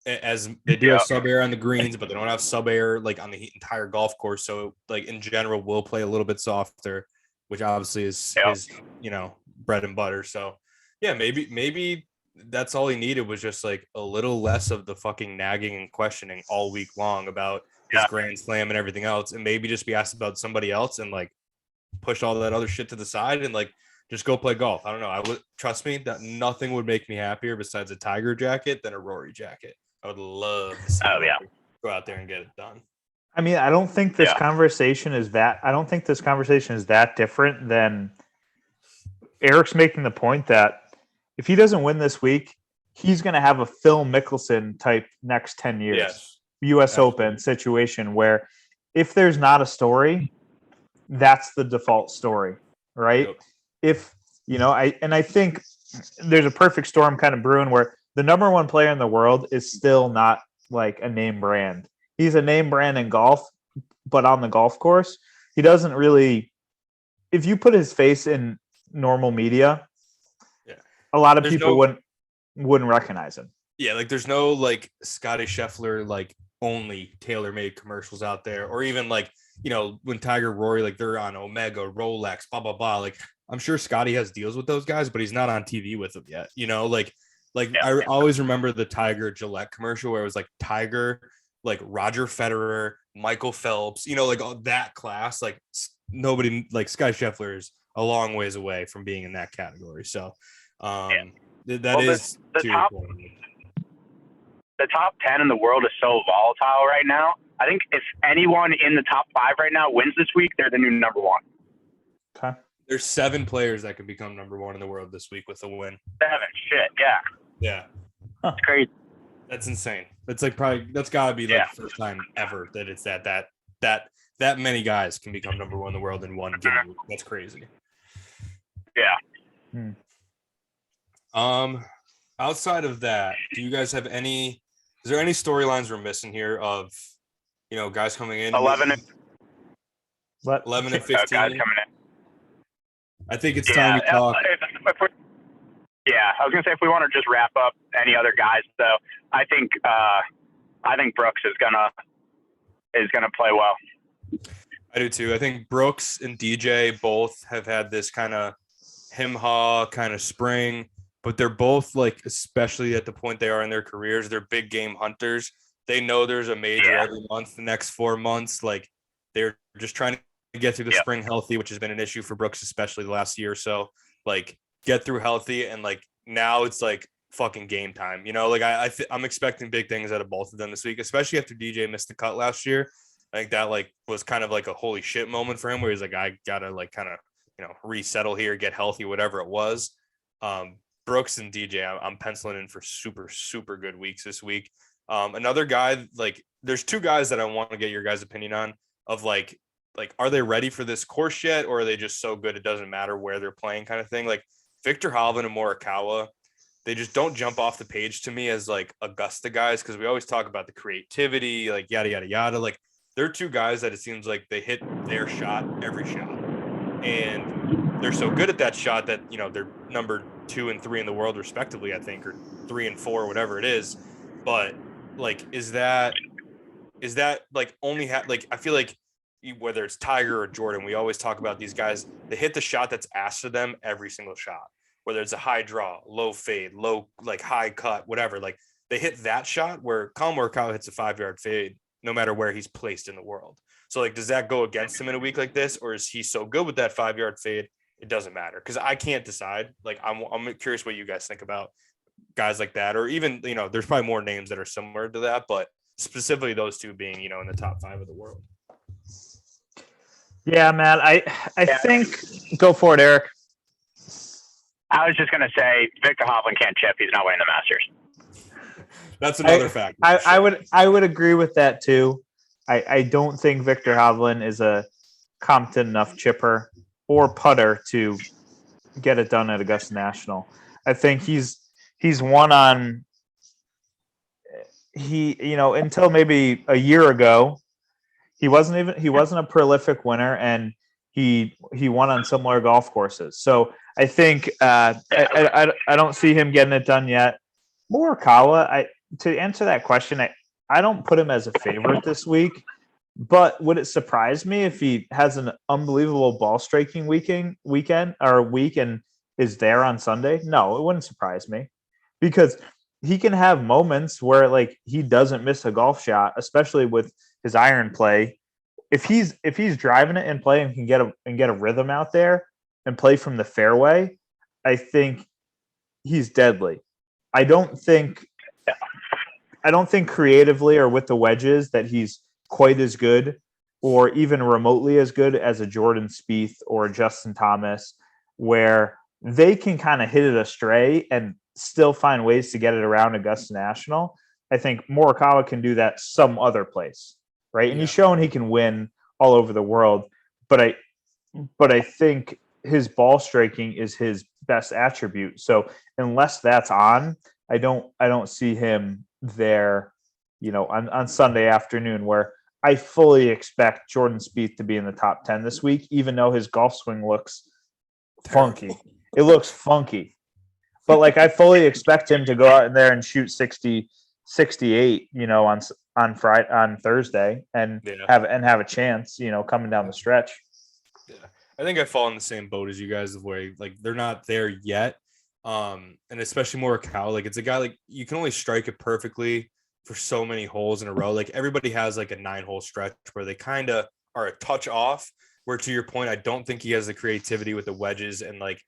As they do have sub air on the greens, but they don't have sub air, like, on the entire golf course. So, like, in general, we'll play a little bit softer, which obviously is bread and butter. So, yeah, maybe that's all he needed was just like a little less of the fucking nagging and questioning all week long about his Grand Slam and everything else, and maybe just be asked about somebody else and like push all that other shit to the side and like just go play golf. I don't know. I would trust me that nothing would make me happier besides a Tiger jacket than a Rory jacket. I would love to see go out there and get it done. I mean, I don't think this conversation is that. I don't think this conversation is that different than Erik's making the point that if he doesn't win this week, he's going to have a Phil Mickelson type next 10 years. Yes. US Absolutely. Open situation where if there's not a story, that's the default story, right? Yep. If, I think there's a perfect storm kind of brewing where the number one player in the world is still not like a name brand. He's a name brand in golf, but on the golf course, he doesn't really, if you put his face in normal media, Yeah. a lot of There's people no- wouldn't recognize him. Yeah, like there's no like Scotty Scheffler like only tailor-made commercials out there, or even like, when Tiger, Rory, like they're on Omega, Rolex, blah blah blah. Like I'm sure Scotty has deals with those guys, but he's not on TV with them yet. I always remember the Tiger Gillette commercial where it was like Tiger, like Roger Federer, Michael Phelps, like all that class. Like nobody, like Scotty Scheffler is a long ways away from being in that category. So that is the top 10 in the world is so volatile right now. I think if anyone in the top 5 right now wins this week, they're the new number 1. Okay. There's 7 players that could become number 1 in the world this week with a win. 7, shit, yeah. Yeah. It's crazy. That's insane. That's like that's gotta be like the first time ever that it's that many guys can become number 1 in the world in one given week. That's crazy. Yeah. Outside of that, do you guys have is there any storylines we're missing here of, guys coming in? 11 and 15. guys coming in. I think it's time we talk. I was gonna say if we want to just wrap up any other guys, though, I think Brooks is gonna play well. I do too. I think Brooks and DJ both have had this kind of him-haw kind of spring, but they're both like, especially at the point they are in their careers, they're big game hunters. They know there's a major every month, the next 4 months. Like they're just trying to get through the spring healthy, which has been an issue for Brooks, especially the last year or so. Like get through healthy, and like now it's like fucking game time. I'm expecting big things out of both of them this week, especially after DJ missed the cut last year. I think that like was kind of like a holy shit moment for him, where he's like, I gotta like kind of resettle here, get healthy, whatever it was. Brooks and DJ, I'm penciling in for super, super good weeks this week. Another guy, like there's 2 guys that I want to get your guys' opinion on of like, are they ready for this course yet? Or are they just so good it doesn't matter where they're playing kind of thing? Like Victor Hovland and Morikawa, they just don't jump off the page to me as like Augusta guys. Cause we always talk about the creativity, like yada, yada, yada. Like they're 2 guys that it seems like they hit their shot every shot. And they're so good at that shot that, they're number 2 and 3 in the world respectively, I think, or 3 and 4, whatever it is. But like, is that like only like, I feel like whether it's Tiger or Jordan, we always talk about these guys, they hit the shot that's asked of them every single shot, whether it's a high draw, low fade, low, like high cut, whatever. Like they hit that shot where Collin Morikawa hits a 5-yard fade, no matter where he's placed in the world. So like, does that go against him in a week like this? Or is he so good with that 5-yard fade? It doesn't matter. Cause I can't decide. Like, I'm curious what you guys think about guys like that, or even, there's probably more names that are similar to that, but specifically those 2 being, in the top 5 of the world. Yeah, man. I think go for it, Erik. I was just gonna say Victor Hovland can't chip. He's not winning the Masters. That's another fact. I would agree with that too. I don't think Victor Hovland is a competent enough chipper or putter to get it done at Augusta National. I think he's one on until maybe a year ago, he wasn't a prolific winner, and he won on similar golf courses. So I think I don't see him getting it done yet. Morikawa, to answer that question, I don't put him as a favorite this week, but would it surprise me if he has an unbelievable ball striking week and is there on Sunday? No, it wouldn't surprise me, because he can have moments where like he doesn't miss a golf shot, especially with his iron play. If he's driving it and play and can get a rhythm out there and play from the fairway, I think he's deadly. I don't think creatively or with the wedges that he's quite as good or even remotely as good as a Jordan Spieth or a Justin Thomas, where they can kind of hit it astray and still find ways to get it around Augusta National. I think Morikawa can do that some other place, right? And Yeah. he's shown he can win all over the world. But I think his ball striking is his best attribute. So unless that's on, I don't see him there, on Sunday afternoon, where I fully expect Jordan Spieth to be in the top 10 this week, even though his golf swing looks funky. Terrible. It looks funky. But like I fully expect him to go out in there and shoot 60, 68, on Thursday and Yeah. have a chance, coming down the stretch. Yeah. I think I fall in the same boat as you guys, of where like they're not there yet. And especially Morikawa, like it's a guy like you can only strike it perfectly for so many holes in a row. Like everybody has like a 9-hole stretch where they kind of are a touch off. Where to your point, I don't think he has the creativity with the wedges, and like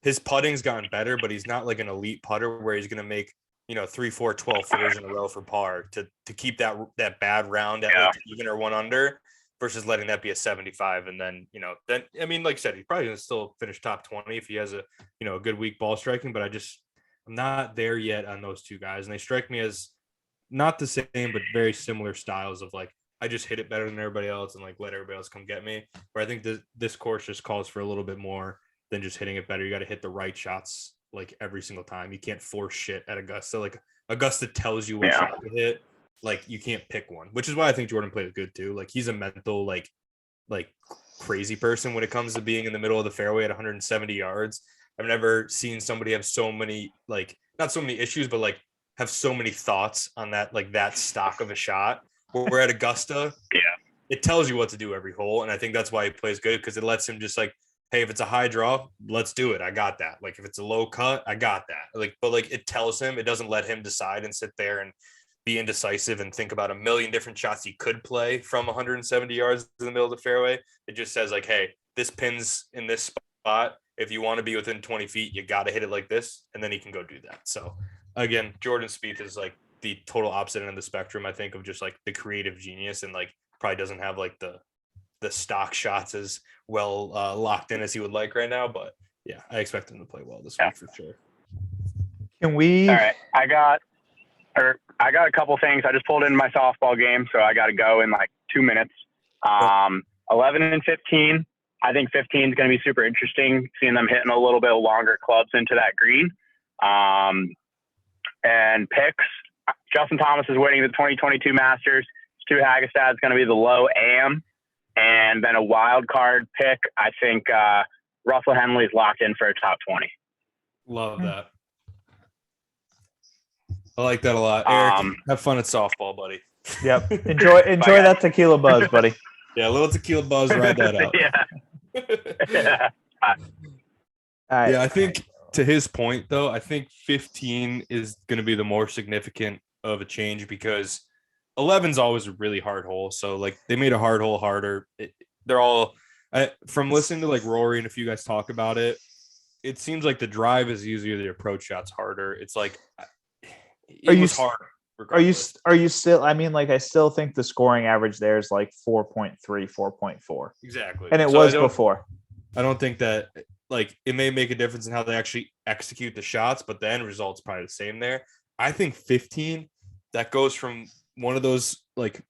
his putting's gotten better, but he's not like an elite putter where he's going to make 3, 4, 12 footers in a row for par to keep that bad round at like even or 1 under. Versus letting that be a 75. And then, then, I mean, like I said, he's probably going to still finish top 20 if he has a good week ball striking, but I'm not there yet on those two guys. And they strike me as not the same, but very similar styles of like, I just hit it better than everybody else and like let everybody else come get me. Where I think this course just calls for a little bit more than just hitting it better. You got to hit the right shots like every single time. You can't force shit at Augusta. Like Augusta tells you what shot to hit. Like you can't pick one, which is why I think Jordan plays good too. Like he's a mental, like crazy person when it comes to being in the middle of the fairway at 170 yards. I've never seen somebody have so many, like not so many issues, but like have so many thoughts on that, like that stock of a shot. Where we're at Augusta, it tells you what to do every hole. And I think that's why he plays good, because it lets him just like, hey, if it's a high draw, let's do it. I got that. Like if it's a low cut, I got that. Like, but like it tells him, it doesn't let him decide and sit there and be indecisive and think about a million different shots he could play from 170 yards in the middle of the fairway. It just says like, hey, this pin's in this spot. If you want to be within 20 feet, you got to hit it like this. And then he can go do that. So again, Jordan Spieth is like the total opposite end of the spectrum, I think, of just like the creative genius, and like probably doesn't have like the stock shots as well locked in as he would like right now. But yeah, I expect him to play well this week for sure. Can we? All right. I got a couple things. I just pulled in my softball game, so I got to go in like 2 minutes. 11 and 15. I think 15 is going to be super interesting, seeing them hitting a little bit longer clubs into that green. And picks. Justin Thomas is winning the 2022 Masters. Stu Hagestad is going to be the low AM. And then a wild card pick, I think Russell Henley is locked in for a top 20. Love that. I like that a lot. Erik, have fun at softball, buddy. Yep. Enjoy that tequila buzz, buddy. Yeah, a little tequila buzz, ride that out. Yeah. Yeah, I think to his point, though, I think 15 is going to be the more significant of a change, because 11 is always a really hard hole. So, like, they made a hard hole harder. They're all from listening to like Rory and a few guys talk about it, it seems like the drive is easier, the approach shot's harder. It's like it was hard. Regardless. Are you still? I mean, like, I still think the scoring average there is like 4.3, 4.4. Exactly, and it was before. I don't think that, like, it may make a difference in how they actually execute the shots, but the end result's probably the same there. I think 15, that goes from one of those, like,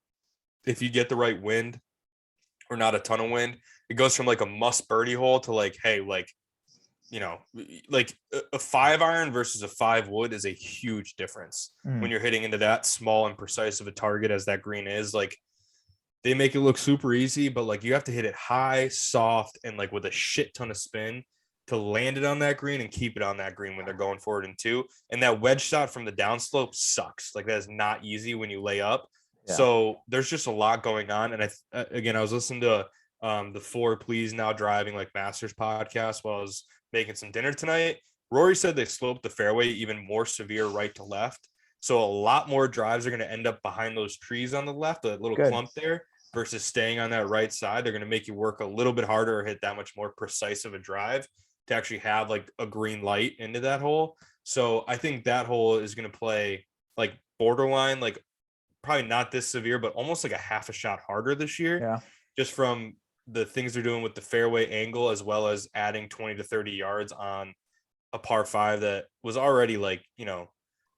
if you get the right wind or not a ton of wind, it goes from like a must birdie hole to like, hey, like, you know, like a 5-iron versus a 5 wood is a huge difference when you're hitting into that small and precise of a target as that green is. Like, they make it look super easy, but like you have to hit it high, soft, and like with a shit ton of spin to land it on that green and keep it on that green when they're going forward in 2. And that wedge shot from the downslope sucks. Like, that is not easy when you lay up. Yeah. So there's just a lot going on. And I was listening to the 4 Please Now Driving like Masters podcast while I was making some dinner tonight. Rory said they sloped the fairway even more severe right to left. So a lot more drives are going to end up behind those trees on the left, that little clump there, versus staying on that right side. They're going to make you work a little bit harder or hit that much more precise of a drive to actually have like a green light into that hole. So I think that hole is going to play like borderline, like probably not this severe, but almost like a half a shot harder this year. Yeah. Just from the things they're doing with the fairway angle, as well as adding 20 to 30 yards on a par 5 that was already like, you know,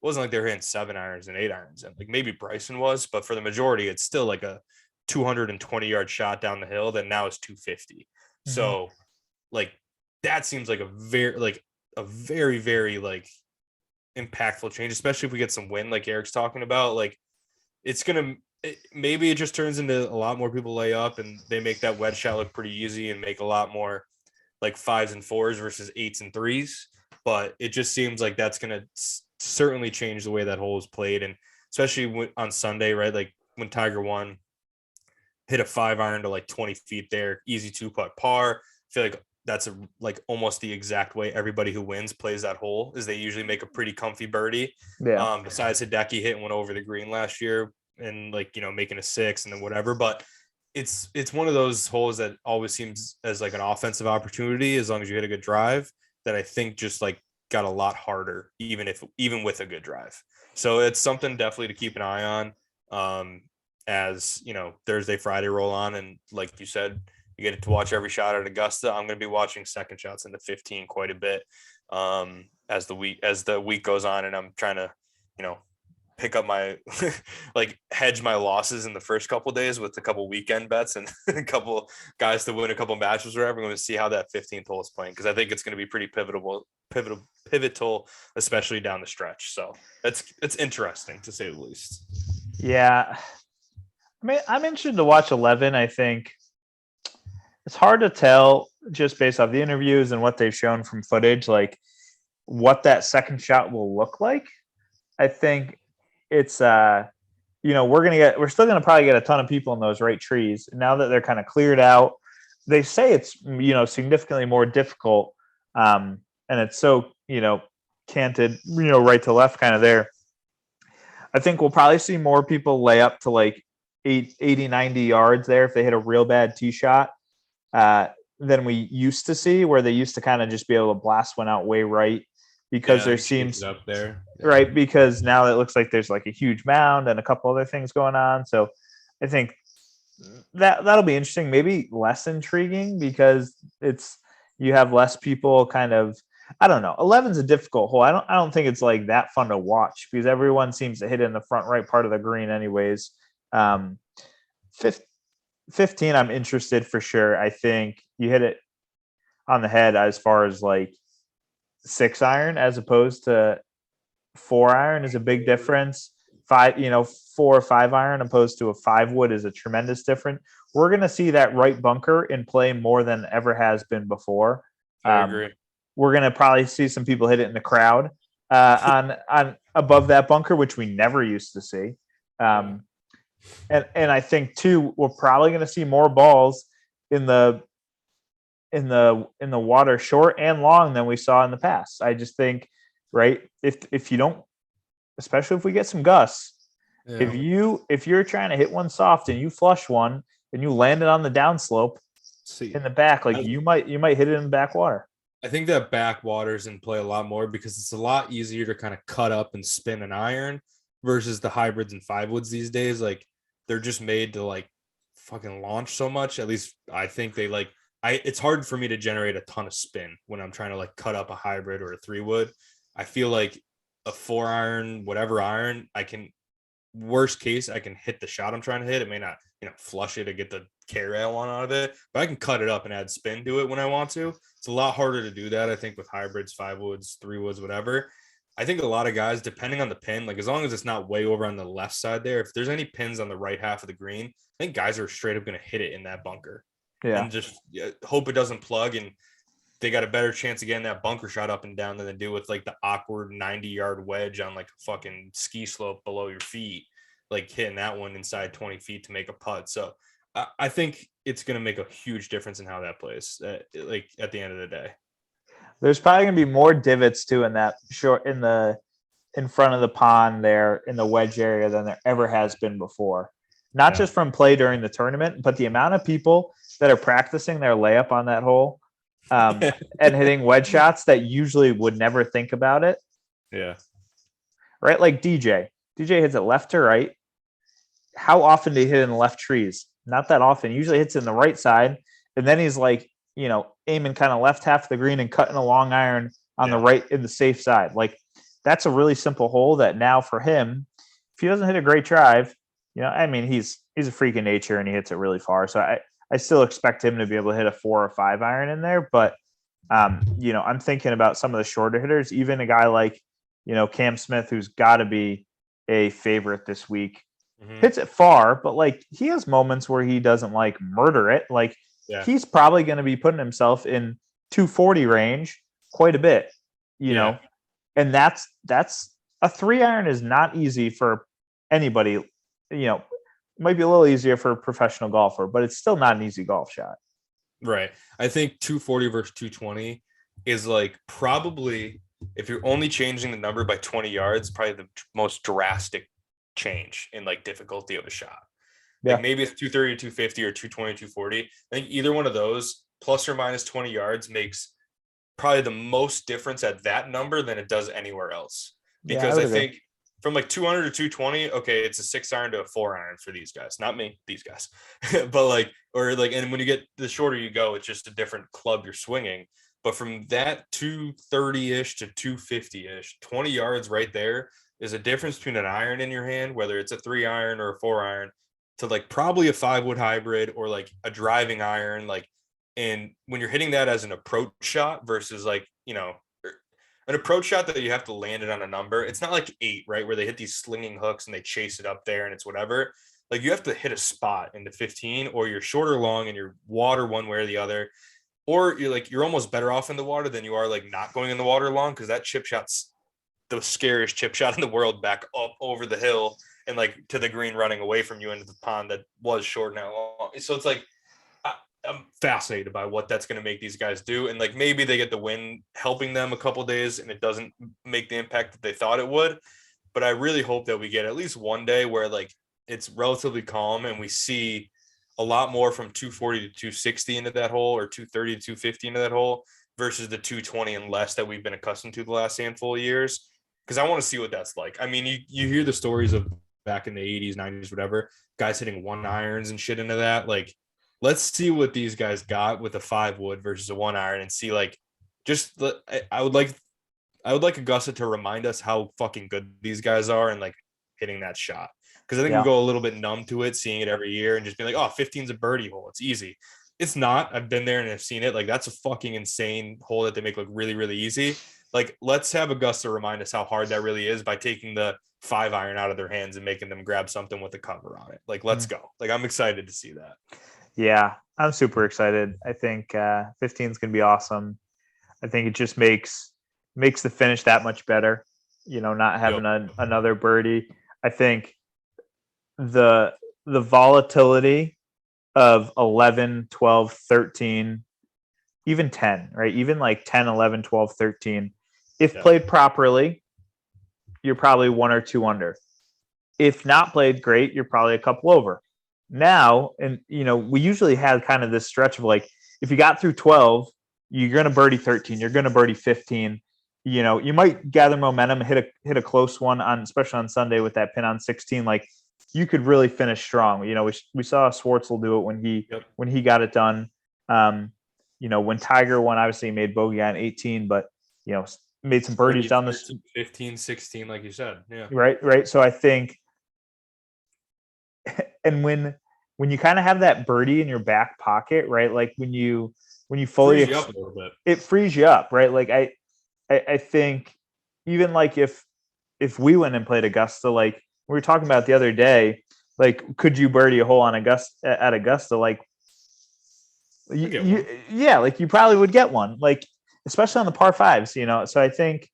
wasn't like they were hitting 7 irons and 8 irons. And like maybe Bryson was, but for the majority, it's still like a 220-yard shot down the hill that now is 250. Mm-hmm. So like that seems like a very, very like impactful change, especially if we get some wind like Erik's talking about. Like it's going to, maybe it just turns into a lot more people lay up and they make that wedge shot look pretty easy and make a lot more like 5s and 4s versus 8s and 3s. But it just seems like that's going to certainly change the way that hole is played. And especially on Sunday, right? Like when Tiger won, hit a 5-iron to like 20 feet there, easy 2-putt par. I feel like that's like almost the exact way everybody who wins plays that hole, is they usually make a pretty comfy birdie. Yeah. Besides Hideki hitting one over the green last year and like, making a 6 and then whatever. But it's one of those holes that always seems as like an offensive opportunity as long as you hit a good drive, that I think just like got a lot harder, even with a good drive. So it's something definitely to keep an eye on. As Thursday, Friday roll on, and like you said, you get to watch every shot at Augusta. I'm going to be watching second shots in the 15 quite a bit as the week goes on, and I'm trying to pick up my like hedge my losses in the first couple of days with a couple weekend bets and a couple guys to win a couple matches or whatever. I'm going to see how that 15th hole is playing, because I think it's going to be pretty pivotal, especially down the stretch. So it's interesting to say the least. Yeah. I mean, I'm interested to watch 11. I think it's hard to tell just based off the interviews and what they've shown from footage, like what that second shot will look like. I think it's, we're still going to probably get a ton of people in those right trees. Now that they're kind of cleared out, they say it's, significantly more difficult. And it's so, canted, right to left kind of there. I think we'll probably see more people lay up to like 80, 90 yards there if they hit a real bad tee shot than we used to see, where they used to kind of just be able to blast one out way right, because there seems up there. Right, because now it looks like there's like a huge mound and a couple other things going on. So I think that'll be interesting, maybe less intriguing, because you have less people kind of, I don't know. 11's a difficult hole. I don't think it's like that fun to watch, because everyone seems to hit in the front right part of the green anyways. 15, I'm interested for sure. I think you hit it on the head as far as like 6-iron as opposed to 4-iron is a big difference. 4 or 5-iron opposed to a 5-wood is a tremendous difference. We're going to see that right bunker in play more than ever has been before. I agree. We're going to probably see some people hit it in the crowd on above that bunker, which we never used to see. And I think too, we're probably going to see more balls in the water, short and long, than we saw in the past. I just think, right, if you don't, especially if we get some gusts, if you're trying to hit one soft and you flush one and you land it on the downslope in the back, like you might hit it in the backwater. I think that backwater's in play a lot more, because it's a lot easier to kind of cut up and spin an iron versus the hybrids and 5-woods these days. Like they're just made to like fucking launch so much. At least I think they like, it's hard for me to generate a ton of spin when I'm trying to like cut up a hybrid or a 3-wood. I feel like a 4-iron, whatever iron, worst case, I can hit the shot I'm trying to hit. It may not, flush it to get the carry I want out of it, but I can cut it up and add spin to it when I want to. It's a lot harder to do that, I think, with hybrids, 5-woods, 3-woods, whatever. I think a lot of guys, depending on the pin, like as long as it's not way over on the left side there, if there's any pins on the right half of the green, I think guys are straight up going to hit it in that bunker. Yeah. And just hope it doesn't plug, and they got a better chance of getting that bunker shot up and down than they do with like the awkward 90-yard wedge on like a fucking ski slope below your feet, like hitting that one inside 20 feet to make a putt. So I think it's going to make a huge difference in how that plays like at the end of the day. There's probably going to be more divots too in that short, in front of the pond there in the wedge area than there ever has been before. Not just from play during the tournament, but the amount of people that are practicing their layup on that hole and hitting wedge shots that usually would never think about it. Yeah. Right? Like DJ hits it left to right. How often do you hit in the left trees? Not that often. He usually hits in the right side. And then he's like, aiming kind of left half of the green and cutting a long iron on the right in the safe side. Like that's a really simple hole that now for him, if he doesn't hit a great drive, I mean, he's a freak of nature and he hits it really far. So I still expect him to be able to hit a 4 or 5 iron in there. But, I'm thinking about some of the shorter hitters, even a guy like, Cam Smith, who's got to be a favorite this week, hits it far, but like he has moments where he doesn't like murder it. Like he's probably going to be putting himself in 240 range quite a bit, and that's a 3 iron is not easy for anybody. It might be a little easier for a professional golfer, but it's still not an easy golf shot. Right. I think 240 versus 220 is like probably, if you're only changing the number by 20 yards, probably the most drastic change in like difficulty of a shot. Like maybe it's 230 to 250 or 220 240. I think either one of those plus or minus 20 yards makes probably the most difference at that number than it does anywhere else. Because I think from like 200 to 220, okay, it's a 6 iron to a 4 iron for these guys, not me, these guys. But like, and when you get the shorter you go, it's just a different club you're swinging. But from that 230-ish to 250-ish, 20 yards right there is a difference between an iron in your hand, whether it's a 3 iron or a 4 iron, to like probably a 5-wood hybrid or like a driving iron. Like, and when you're hitting that as an approach shot versus like, an approach shot that you have to land it on a number, it's not like 8, right, where they hit these slinging hooks and they chase it up there and it's whatever. Like you have to hit a spot into 15, or you're short or long and you're water one way or the other, or you're almost better off in the water than you are like not going in the water long, because that chip shot's the scariest chip shot in the world, back up over the hill and like to the green, running away from you into the pond that was short now long. So it's like I'm fascinated by what that's going to make these guys do. And like, maybe they get the wind helping them a couple days and it doesn't make the impact that they thought it would. But I really hope that we get at least one day where like it's relatively calm and we see a lot more from 240 to 260 into that hole, or 230 to 250 into that hole, versus the 220 and less that we've been accustomed to the last handful of years. Because I want to see what that's like. I mean, you hear the stories of back in the 80s, 90s, whatever, guys hitting 1 irons and shit into that. Like, let's see what these guys got with a 5-wood versus a 1 iron, and see like, I would like Augusta to remind us how fucking good these guys are and like hitting that shot. Because I think we go a little bit numb to it, seeing it every year and just being like, oh, 15's a birdie hole, it's easy. It's not. I've been there and I've seen it. Like, that's a fucking insane hole that they make look really, really easy. Like, let's have Augusta remind us how hard that really is by taking the 5 iron out of their hands and making them grab something with a cover on it. Like, let's go. Like, I'm excited to see that. Yeah, I'm super excited. I think 15 is going to be awesome. I think it just makes the finish that much better, not having another birdie. I think the volatility of 11, 12, 13, even 10, right? Even like 10, 11, 12, 13. If played properly, you're probably 1 or 2 under. If not played great, you're probably a couple over. Now, and we usually have kind of this stretch of like, if you got through 12, you're going to birdie 13, you're going to birdie 15. You might gather momentum, hit a close one especially on Sunday with that pin on 16. Like, you could really finish strong. We saw Schwartzel do it when he got it done. When Tiger won, obviously he made bogey on 18, but made some birdies down this 15, 16, like you said. Yeah. Right. So I think, and when you kind of have that birdie in your back pocket, right? Like when you fully frees you up a little bit. It frees you up, right? Like I think even like if we went and played Augusta, like we were talking about the other day, like could you birdie a hole on Augusta? Like like you probably would get one, like especially on the par 5s, So I think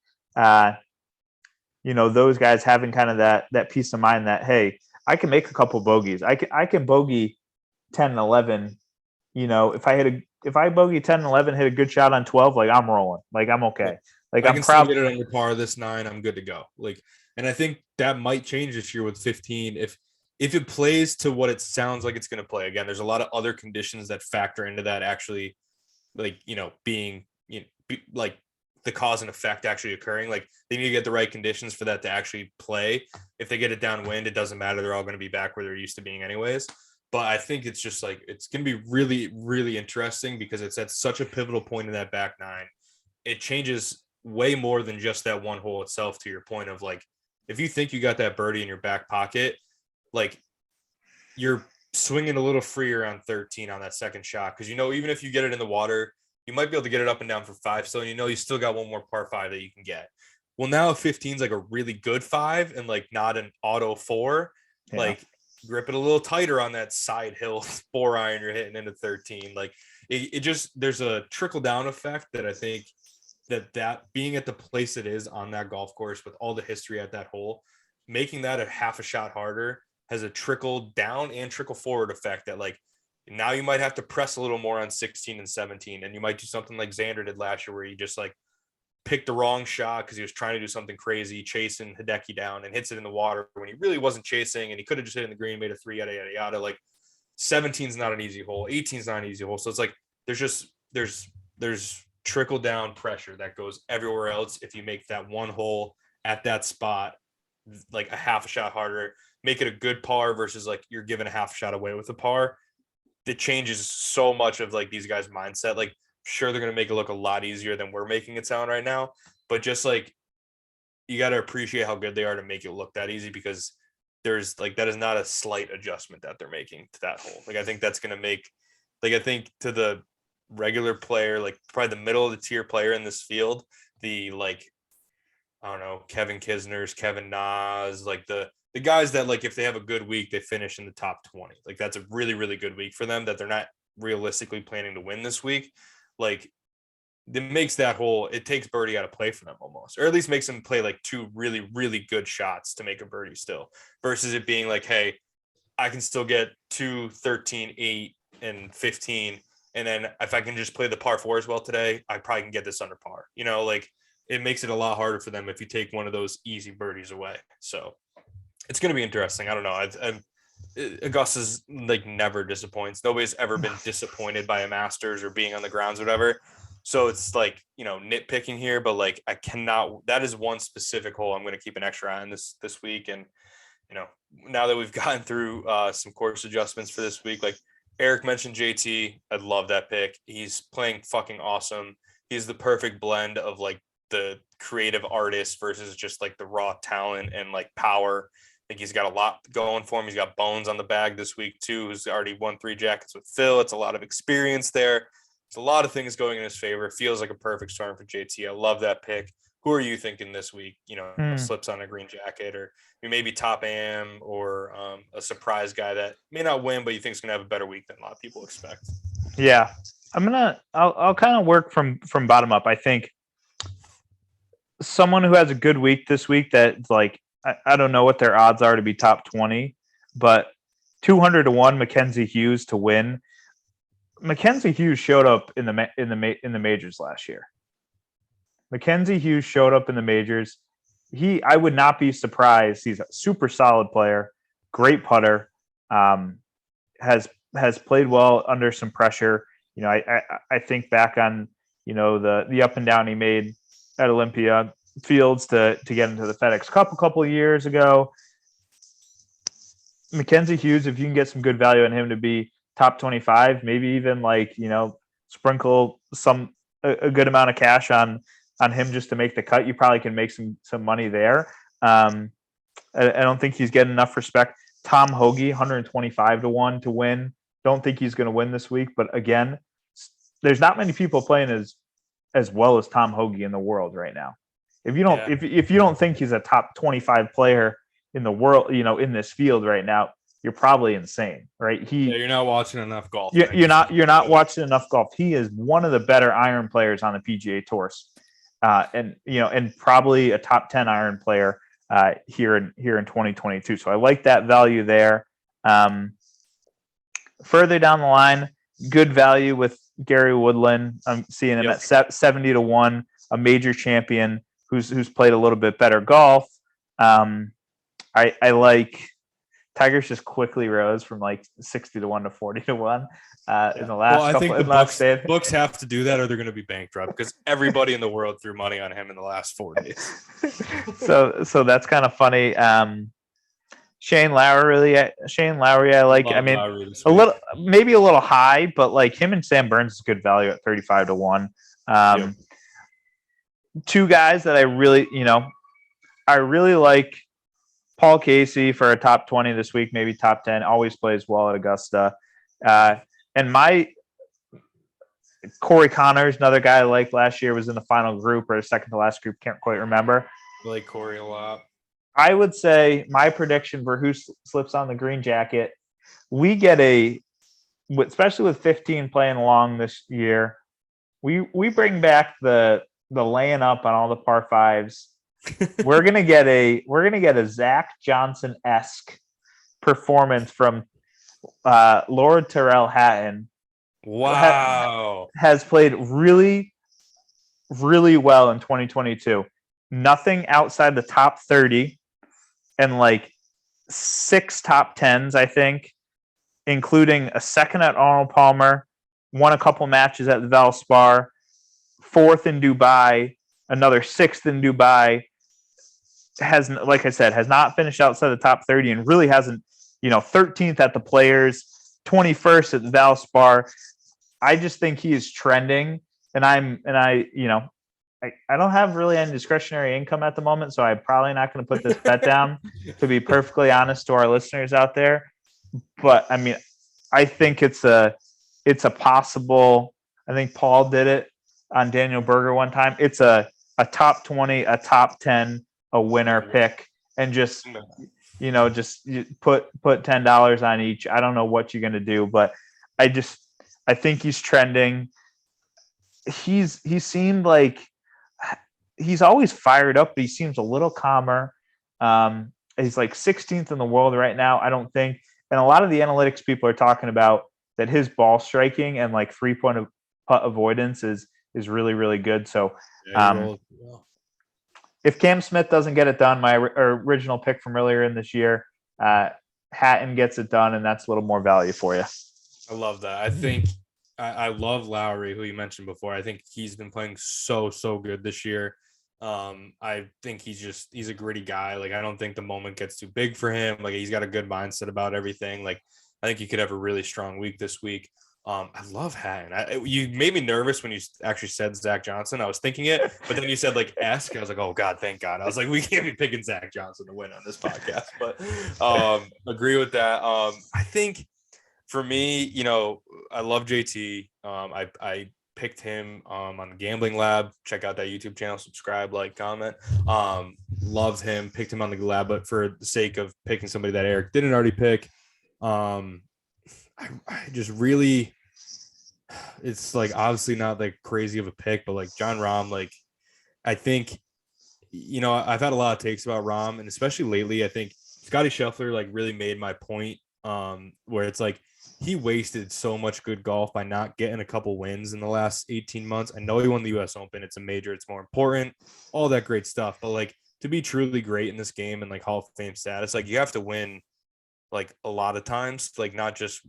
those guys having kind of that peace of mind that, hey, I can make a couple bogeys. I can bogey 10 and 11. If I bogey 10 and 11, hit a good shot on 12, like I'm rolling. Like I'm okay. Like I can still get it under par this 9. I'm good to go. Like, and I think that might change this year with 15 if it plays to what it sounds like it's going to play. Again, there's a lot of other conditions that factor into that actually, like being like the cause and effect actually occurring. Like, they need to get the right conditions for that to actually play. If they get it downwind, it doesn't matter. They're all going to be back where they're used to being anyways. But I think it's just like, it's going to be really, really interesting because it's at such a pivotal point in that back 9. It changes way more than just that one hole itself, to your point of like, if you think you got that birdie in your back pocket, like you're swinging a little freer on 13 on that second shot. Cause even if you get it in the water, you might be able to get it up and down for 5. So, you still got one more par 5 that you can get. Well, now 15 is like a really good 5 and like not an auto 4, like grip it a little tighter on that side hill 4 iron you're hitting into 13. Like it just, there's a trickle down effect that I think that being at the place it is on that golf course with all the history at that hole, making that a half a shot harder has a trickle down and trickle forward effect that like now you might have to press a little more on 16 and 17. And you might do something like Xander did last year where he just like picked the wrong shot because he was trying to do something crazy, chasing Hideki down and hits it in the water when he really wasn't chasing, and he could have just hit in the green, made a 3, yada, yada, yada. Like 17 is not an easy hole. 18 is not an easy hole. So it's like, there's trickle down pressure that goes everywhere else. If you make that one hole at that spot, like a half a shot harder, make it a good par versus like you're giving a half shot away with a par, it changes so much of like these guys' mindset. Like, sure, they're going to make it look a lot easier than we're making it sound right now, but just like, you got to appreciate how good they are to make it look that easy, because there's like, that is not a slight adjustment that they're making to that hole. Like, I think that's going to make, like, I think to the regular player, like probably the middle of the tier player in this field, the like, I don't know, Kevin Kisner's, Kevin Nas, like the guys that like, if they have a good week, they finish in the top 20. Like that's a really, really good week for them that they're not realistically planning to win this week. Like it makes that hole, it takes birdie out of play for them almost, or at least makes them play like 2 really, really good shots to make a birdie still, versus it being like, hey, I can still get 2, 13, 8, and 15. And then if I can just play the par 4 as well today, I probably can get this under par, like it makes it a lot harder for them if you take one of those easy birdies away. So it's going to be interesting. I don't know. Augusta's like never disappoints. Nobody's ever been disappointed by a Masters or being on the grounds, or whatever. So it's like, nitpicking here, but like that is one specific hole I'm going to keep an extra eye on this week. And, now that we've gotten through some course adjustments for this week, like Erik mentioned JT, I'd love that pick. He's playing fucking awesome. He's the perfect blend of like the creative artist versus just like the raw talent and like power. I think he's got a lot going for him. He's got Bones on the bag this week too, who's already won 3 jackets with Phil. It's a lot of experience there. There's a lot of things going in his favor. It feels like a perfect storm for JT. I love that pick. Who are you thinking this week? Slips on a green jacket, or maybe top am, or a surprise guy that may not win, but you think is going to have a better week than a lot of people expect. Yeah, I'll kind of work from bottom up. I think someone who has a good week this week that like, I don't know what their odds are to be top 20, but 200-1 Mackenzie Hughes to win. Mackenzie Hughes showed up in the majors last year. Mackenzie Hughes showed up in the majors. I would not be surprised. He's a super solid player, great putter, has played well under some pressure. I think back on, the up and down he made at Olympia Fields to get into the FedEx Cup a couple of years ago. Mackenzie Hughes, if you can get some good value on him to be top 25, maybe even like, sprinkle a good amount of cash on him just to make the cut, you probably can make some money there. I don't think he's getting enough respect. Tom Hoagie, 125-1 to win. Don't think he's going to win this week, but again, there's not many people playing as well as Tom Hoagie in the world right now. If you don't, if you don't think he's a top 25 player in the world, in this field right now, you're probably insane, right? You're not watching enough golf. You're not watching enough golf. He is one of the better iron players on the PGA tours, and probably a top 10 iron player here in 2022. So I like that value there. Further down the line, good value with Gary Woodland. I'm seeing him at 70-1, a major champion who's played a little bit better golf. I like Tiger's just quickly rose from like 60-1 to 40-1 in the last couple. I think the books have to do that, or they're going to be bankrupt, because everybody in the world threw money on him in the last 4 days. so that's kind of funny. Shane Lowry, I like. I mean, maybe a little high, but like him and Sam Burns is good value at 35-1. two guys that I really like. Paul Casey for a top 20 this week, maybe top 10, always plays well at Augusta. And my Corey Connors, another guy I liked last year, was in the final group or the second to last group. Can't quite remember. I like Corey a lot. I would say my prediction for who slips on the green jacket, we get especially with 15 playing along this year, we bring back the laying up on all the par fives. We're gonna get a Zach Johnson-esque performance from Lord Terrell Hatton. Wow. Has played really, really well in 2022. Nothing outside the top 30 and like 6 top 10s, I think, including a second at Arnold Palmer, won a couple matches at the Valspar, 4th in Dubai, another 6th in Dubai. Has, like I said, has not finished outside the top 30 and really hasn't, 13th at the Players, 21st at the Valspar. I just think he is trending, and I don't have really any discretionary income at the moment, so I'm probably not going to put this bet down, to be perfectly honest to our listeners out there. But I mean, I think it's a possible. I think Paul did it on Daniel Berger one time. It's a top 20, a top 10, a winner pick, and just put $10 on each. I don't know what you're gonna do, but I think he's trending. He seemed like he's always fired up, but he seems a little calmer. He's like 16th in the world right now, I don't think. And a lot of the analytics people are talking about that his ball striking and like 3-point putt avoidance is really, really good. So if Cam Smith doesn't get it done, my original pick from earlier in this year, Hatton gets it done, and that's a little more value for you. I love that. I think I love Lowry, who you mentioned before. I think he's been playing so good this year. I think he's a gritty guy. Like, I don't think the moment gets too big for him. Like, he's got a good mindset about everything. Like, I think he could have a really strong week this week. I love Hatton. You made me nervous when you actually said Zach Johnson. I was thinking it, but then you said like Esk. I was like, oh God, thank God. I was like, we can't be picking Zach Johnson to win on this podcast. But agree with that. I think for me, I love JT. I picked him on the Gambling Lab. Check out that YouTube channel. Subscribe, like, comment. Loved him. Picked him on the lab, but for the sake of picking somebody that Erik didn't already pick, I just really. It's like obviously not like crazy of a pick, but like John Rahm, like I think, I've had a lot of takes about Rahm, and especially lately, I think Scotty Scheffler like really made my point, where it's like he wasted so much good golf by not getting a couple wins in the last 18 months. I know he won the US Open. It's a major. It's more important, all that great stuff. But like to be truly great in this game and like Hall of Fame status, like you have to win like a lot of times, like not just,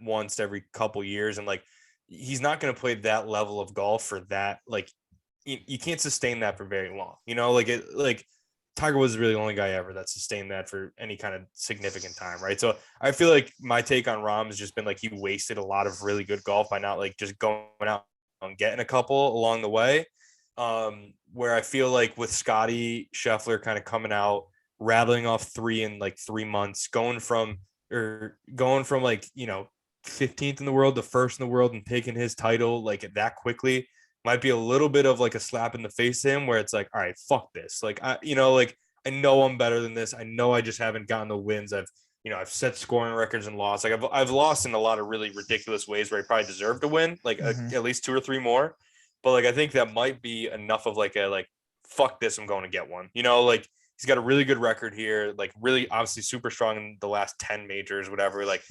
once every couple years. And like he's not going to play that level of golf for that. Like you can't sustain that for very long, like Tiger was really the only guy ever that sustained that for any kind of significant time, right? So I feel like my take on Rahm has just been like he wasted a lot of really good golf by not like just going out and getting a couple along the way. Where I feel like with Scotty Scheffler kind of coming out, rattling off 3 in like 3 months, going from like 15th in the world to 1st in the world and taking his title like that quickly might be a little bit of like a slap in the face to him, where it's like, all right, fuck this. Like, I know I'm better than this. I know I just haven't gotten the wins. I've set scoring records and lost. Like I've lost in a lot of really ridiculous ways where I probably deserve to win, like at least 2 or 3 more. But like, I think that might be enough of like fuck this, I'm going to get one, like he's got a really good record here. Like really obviously super strong in the last 10 majors, whatever. Like,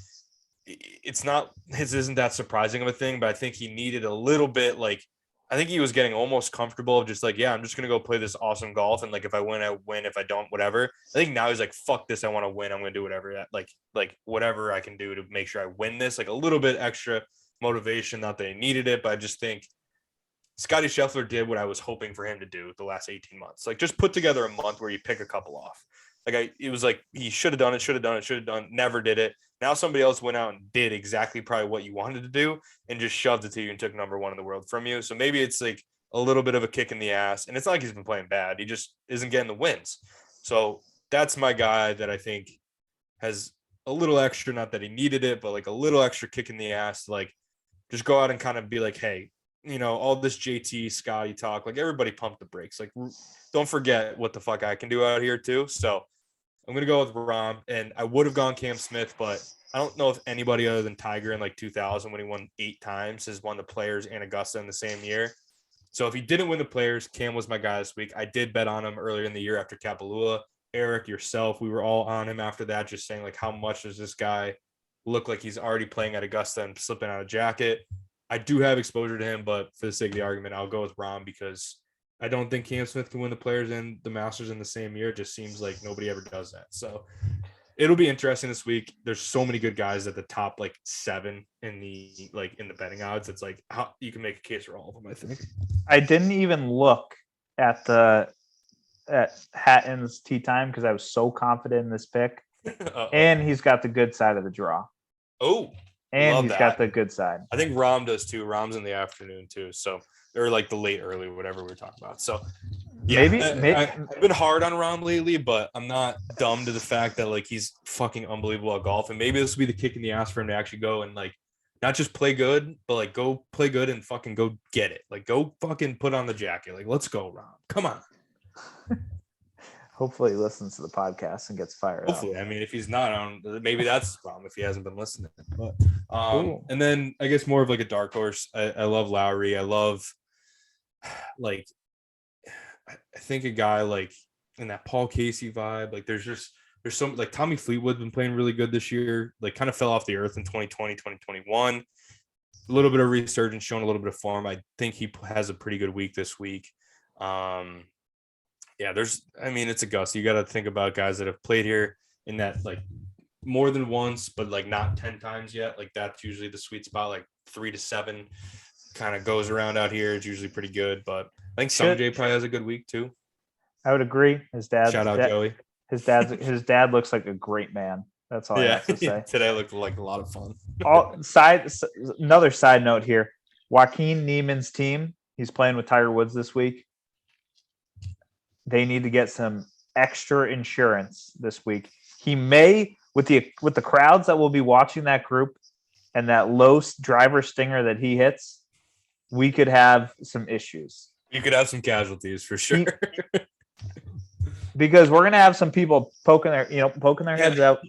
it's not his isn't that surprising of a thing, but I think he needed a little bit. Like, I think he was getting almost comfortable of just like, yeah, I'm just going to go play this awesome golf. And like, if I win, I win. If I don't, whatever. I think now he's like, fuck this. I want to win. I'm going to do whatever, like whatever I can do to make sure I win this, like a little bit extra motivation. Not that he needed it, but I just think Scotty Scheffler did what I was hoping for him to do the last 18 months. Like just put together a month where you pick a couple off. It was like he should have done it, never did it. Now somebody else went out and did exactly probably what you wanted to do and just shoved it to you and took number 1 in the world from you. So maybe it's like a little bit of a kick in the ass. And it's not like he's been playing bad. He just isn't getting the wins. So that's my guy that I think has a little extra, not that he needed it, but like a little extra kick in the ass to like just go out and kind of be like, hey, all this JT Scotty talk, like everybody pump the brakes. Like, don't forget what the fuck I can do out here too. So I'm going to go with Rom, and I would have gone Cam Smith, but I don't know if anybody other than Tiger in like 2000 when he won 8 times has won the Players and Augusta in the same year. So if he didn't win the Players, Cam was my guy this week. I did bet on him earlier in the year after Kapalua. Erik, yourself, we were all on him after that, just saying like, how much does this guy look like he's already playing at Augusta and slipping out a jacket? I do have exposure to him, but for the sake of the argument, I'll go with Rom because I don't think Cam Smith can win the Players and the Masters in the same year. It just seems like nobody ever does that. So it'll be interesting this week. There's so many good guys at the top, like 7 in the betting odds. It's like how you can make a case for all of them, I think. I didn't even look at Hatton's tee time because I was so confident in this pick. And he's got the good side of the draw. Oh, and he's got the good side. I think Rom does too. Rom's in the afternoon too. So, or like the late, early, whatever we're talking about. So yeah, maybe I've been hard on Rom lately, but I'm not dumb to the fact that like he's fucking unbelievable at golf. And maybe this will be the kick in the ass for him to actually go and like not just play good, but like go play good and fucking go get it. Like go fucking put on the jacket. Like, let's go, Rom. Come on. Hopefully he listens to the podcast and gets fired. Hopefully. I mean, if he's not maybe that's the problem if he hasn't been listening. But and then I guess more of like a dark horse. I love Lowry. I love like I think a guy like in that Paul Casey vibe. Like there's some like Tommy Fleetwood's been playing really good this year. Like kind of fell off the earth in 2020, 2021. A little bit of resurgence, showing a little bit of form. I think he has a pretty good week this week. Yeah, it's Augusta. You got to think about guys that have played here in that like more than once, but like not 10 times yet. Like that's usually the sweet spot, like 3 to 7 kind of goes around out here. It's usually pretty good, but I think Sanjay probably has a good week too. I would agree. His dad, shout out Joey. His dad looks like a great man. That's all I have to say. Today looked like a lot of fun. Another side note here. Joaquin Niemann's team, he's playing with Tiger Woods this week. They need to get some extra insurance this week. He may, with the crowds that will be watching that group and that low driver stinger that he hits, we could have some issues. You could have some casualties for sure. Because we're gonna have some people poking their heads out,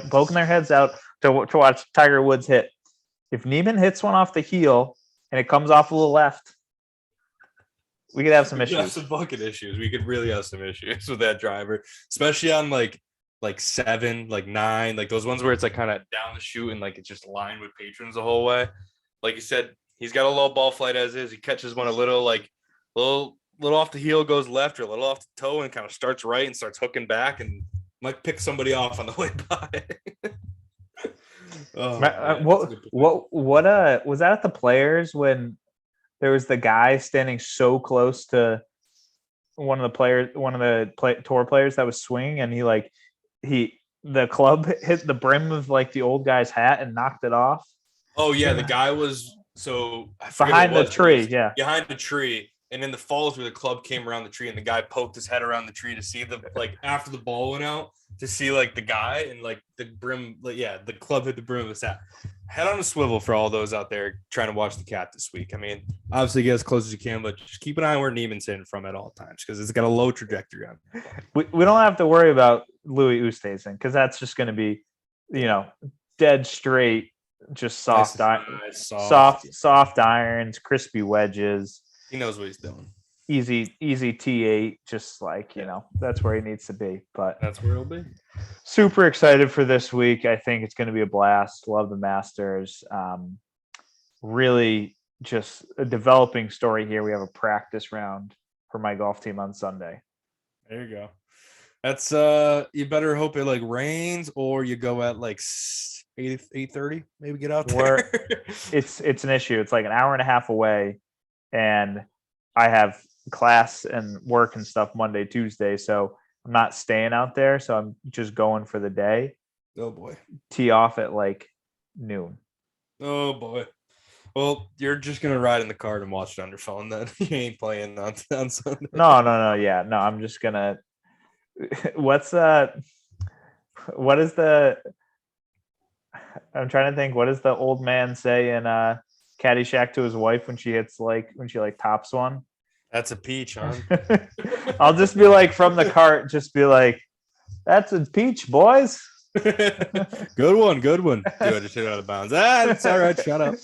poking their heads out to watch Tiger Woods hit. If Niemann hits one off the heel and it comes off a little left, we could have some issues. Have some bucket issues. We could really have some issues with that driver, especially on like 7, like 9, like those ones where it's like kind of down the chute and like it's just lined with patrons the whole way. Like you said, he's got a low ball flight as is. He catches one a little off the heel, goes left, or a little off the toe, and kind of starts right and starts hooking back and might pick somebody off on the way by. What was that at the Players when there was the guy standing so close to one of the tour players that was swinging, and the club hit the brim of like the old guy's hat and knocked it off? Oh yeah, the guy was behind the tree, behind the tree. And in the falls where the club came around the tree and the guy poked his head around the tree to see after the ball went out to see like the guy and like the brim, the club hit the brim of his hat. Head on a swivel for all those out there trying to watch the cat this week. I mean, obviously get as close as you can, but just keep an eye on where Niemann's hitting from at all times because it's got a low trajectory on it. We don't have to worry about Louis Oosthuizen because that's just going to be, dead straight, just soft irons, crispy wedges. He knows what he's doing. Easy T8, just like, that's where he needs to be. But that's where he'll be. Super excited for this week. I think it's going to be a blast. Love the Masters. Really just a developing story here. We have a practice round for my golf team on Sunday. There you go. That's you better hope it like rains or you go at like 8:30, maybe get out there. It's an issue. It's like an hour and a half away. And I have class and work and stuff Monday, Tuesday. So I'm not staying out there. So I'm just going for the day. Oh boy. Tee off at like noon. Oh boy. Well, you're just gonna ride in the car and watch it on your phone. Then you ain't playing on Sunday. No. Yeah, no. I'm just gonna. What's what is the? I'm trying to think. What does the old man say in Caddyshack to his wife when she tops one? That's a peach, huh? I'll just be like from the cart, just be like, "That's a peach, boys." Good one. Do it shit out of bounds. That's all right. Shut up.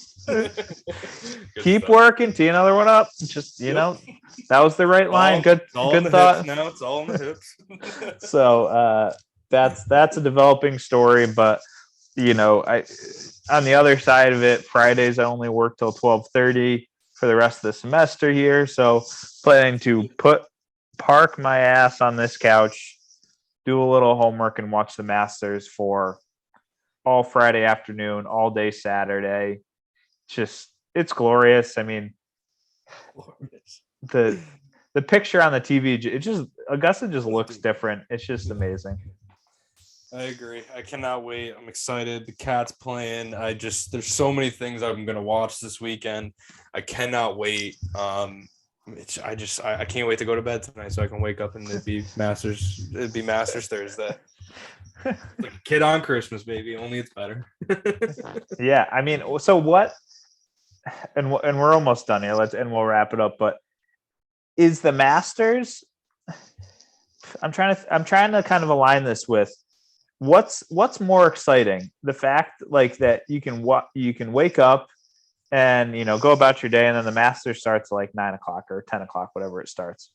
Keep working. Tee another one up. Just that was the right line. Good thought. Now it's all in the hips. So that's a developing story, but I on the other side of it, Fridays I only work till 12:30 for the rest of the semester here. So planning to park my ass on this couch, do a little homework, and watch the Masters for all Friday afternoon, all day Saturday. It's glorious. I mean, the picture on the TV, Augusta just looks different. It's just amazing. I agree. I cannot wait. I'm excited. The Cat's playing. There's so many things I'm going to watch this weekend. I cannot wait. I can't wait to go to bed tonight so I can wake up and it'd be Masters Thursday. Like a kid on Christmas, baby. Only it's better. Yeah. I mean, so what, and we're almost done here. We'll wrap it up. But is the Masters, I'm trying to kind of align this with, what's more exciting, the fact like that you can wake up and go about your day, and then the Masters starts like 9 o'clock or 10 o'clock, whatever it starts,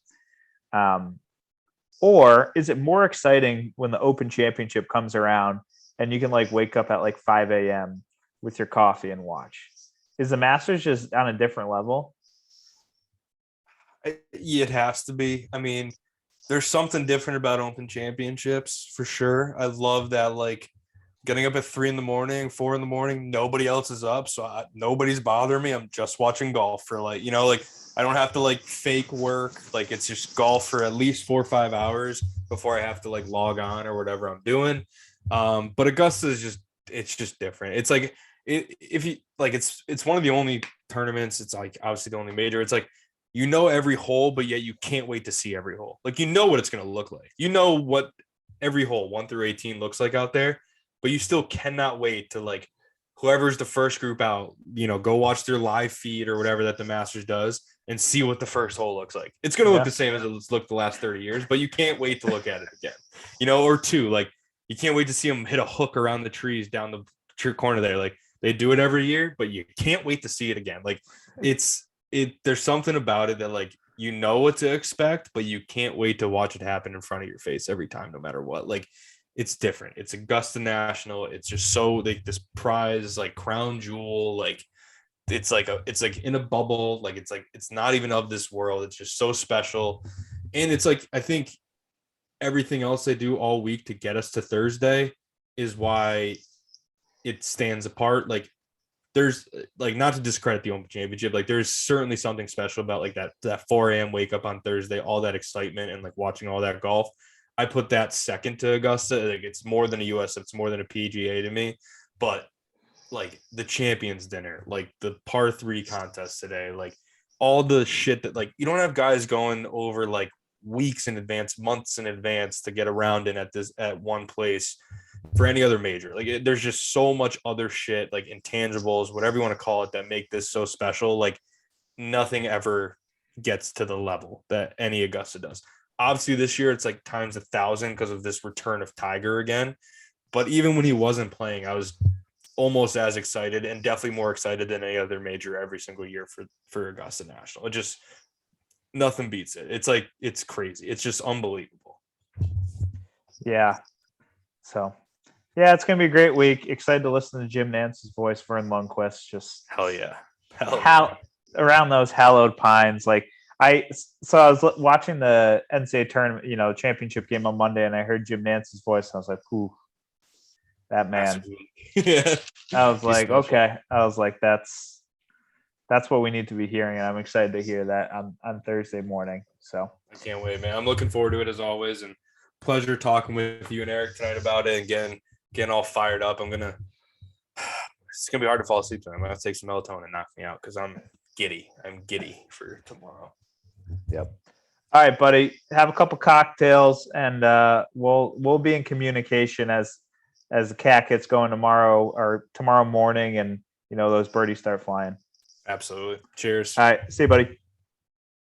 or is it more exciting when the Open Championship comes around and you can like wake up at like 5 a.m. with your coffee and watch? Is the Masters just on a different level? It has to be. I mean, there's something different about Open Championships for sure. I love that, like getting up at 3 a.m, 4 a.m, nobody else is up. So nobody's bothering me. I'm just watching golf for like I don't have to like fake work. Like it's just golf for at least 4 or 5 hours before I have to like log on or whatever I'm doing. But Augusta is it's just different. It's like, if you like, it's one of the only tournaments. It's like obviously the only major. It's like, every hole, but yet you can't wait to see every hole. Like, what it's going to look like. What every hole 1 through 18 looks like out there, but you still cannot wait to like whoever's the first group out, go watch their live feed or whatever that the Masters does and see what the first hole looks like. It's going to look the same as it's looked the last 30 years, but you can't wait to look at it again, or two, like you can't wait to see them hit a hook around the trees down the tree corner there. Like they do it every year, but you can't wait to see it again. Like there's something about it that like what to expect, but you can't wait to watch it happen in front of your face every time, no matter what. Like it's different. It's Augusta National. It's just so like this prize, like crown jewel, like it's like in a bubble. Like it's not even of this world. It's just so special. And it's like, I think everything else they do all week to get us to Thursday is why it stands apart. Like there's like, not to discredit the Open Championship, like there's certainly something special about like that 4 a.m. wake up on Thursday, all that excitement and like watching all that golf. I put that second to Augusta. Like it's more than a US, it's more than a PGA to me. But like the Champions Dinner, like the par 3 contest today, like all the shit that like you don't have guys going over like weeks in advance, months in advance to get around in at one place for any other major. Like there's just so much other shit, like intangibles, whatever you want to call it, that make this so special. Like nothing ever gets to the level that any Augusta does. Obviously this year it's like times 1,000 because of this return of Tiger again. But even when he wasn't playing, I was almost as excited, and definitely more excited than any other major every single year for Augusta National. It just, nothing beats it. It's like, it's crazy. It's just unbelievable. Yeah. So yeah, it's going to be a great week. Excited to listen to Jim Nance's voice, Vern Lundquist. Just hell yeah. Around those hallowed pines. Like I was watching the NCAA tournament, championship game on Monday, and I heard Jim Nance's voice, and I was like, "Ooh, that man." Yeah. I was like, okay. I was like, that's what we need to be hearing, and I'm excited to hear that on Thursday morning. So I can't wait, man. I'm looking forward to it as always, and pleasure talking with you and Erik tonight about it, and getting all fired up. I'm gonna it's gonna be hard to fall asleep tonight. I'm gonna have to take some melatonin and knock me out because I'm giddy. I'm giddy for tomorrow. Yep. All right, buddy. Have a couple cocktails, and we'll be in communication as the cat gets going tomorrow morning, and those birdies start flying. Absolutely. Cheers. All right. See you, buddy.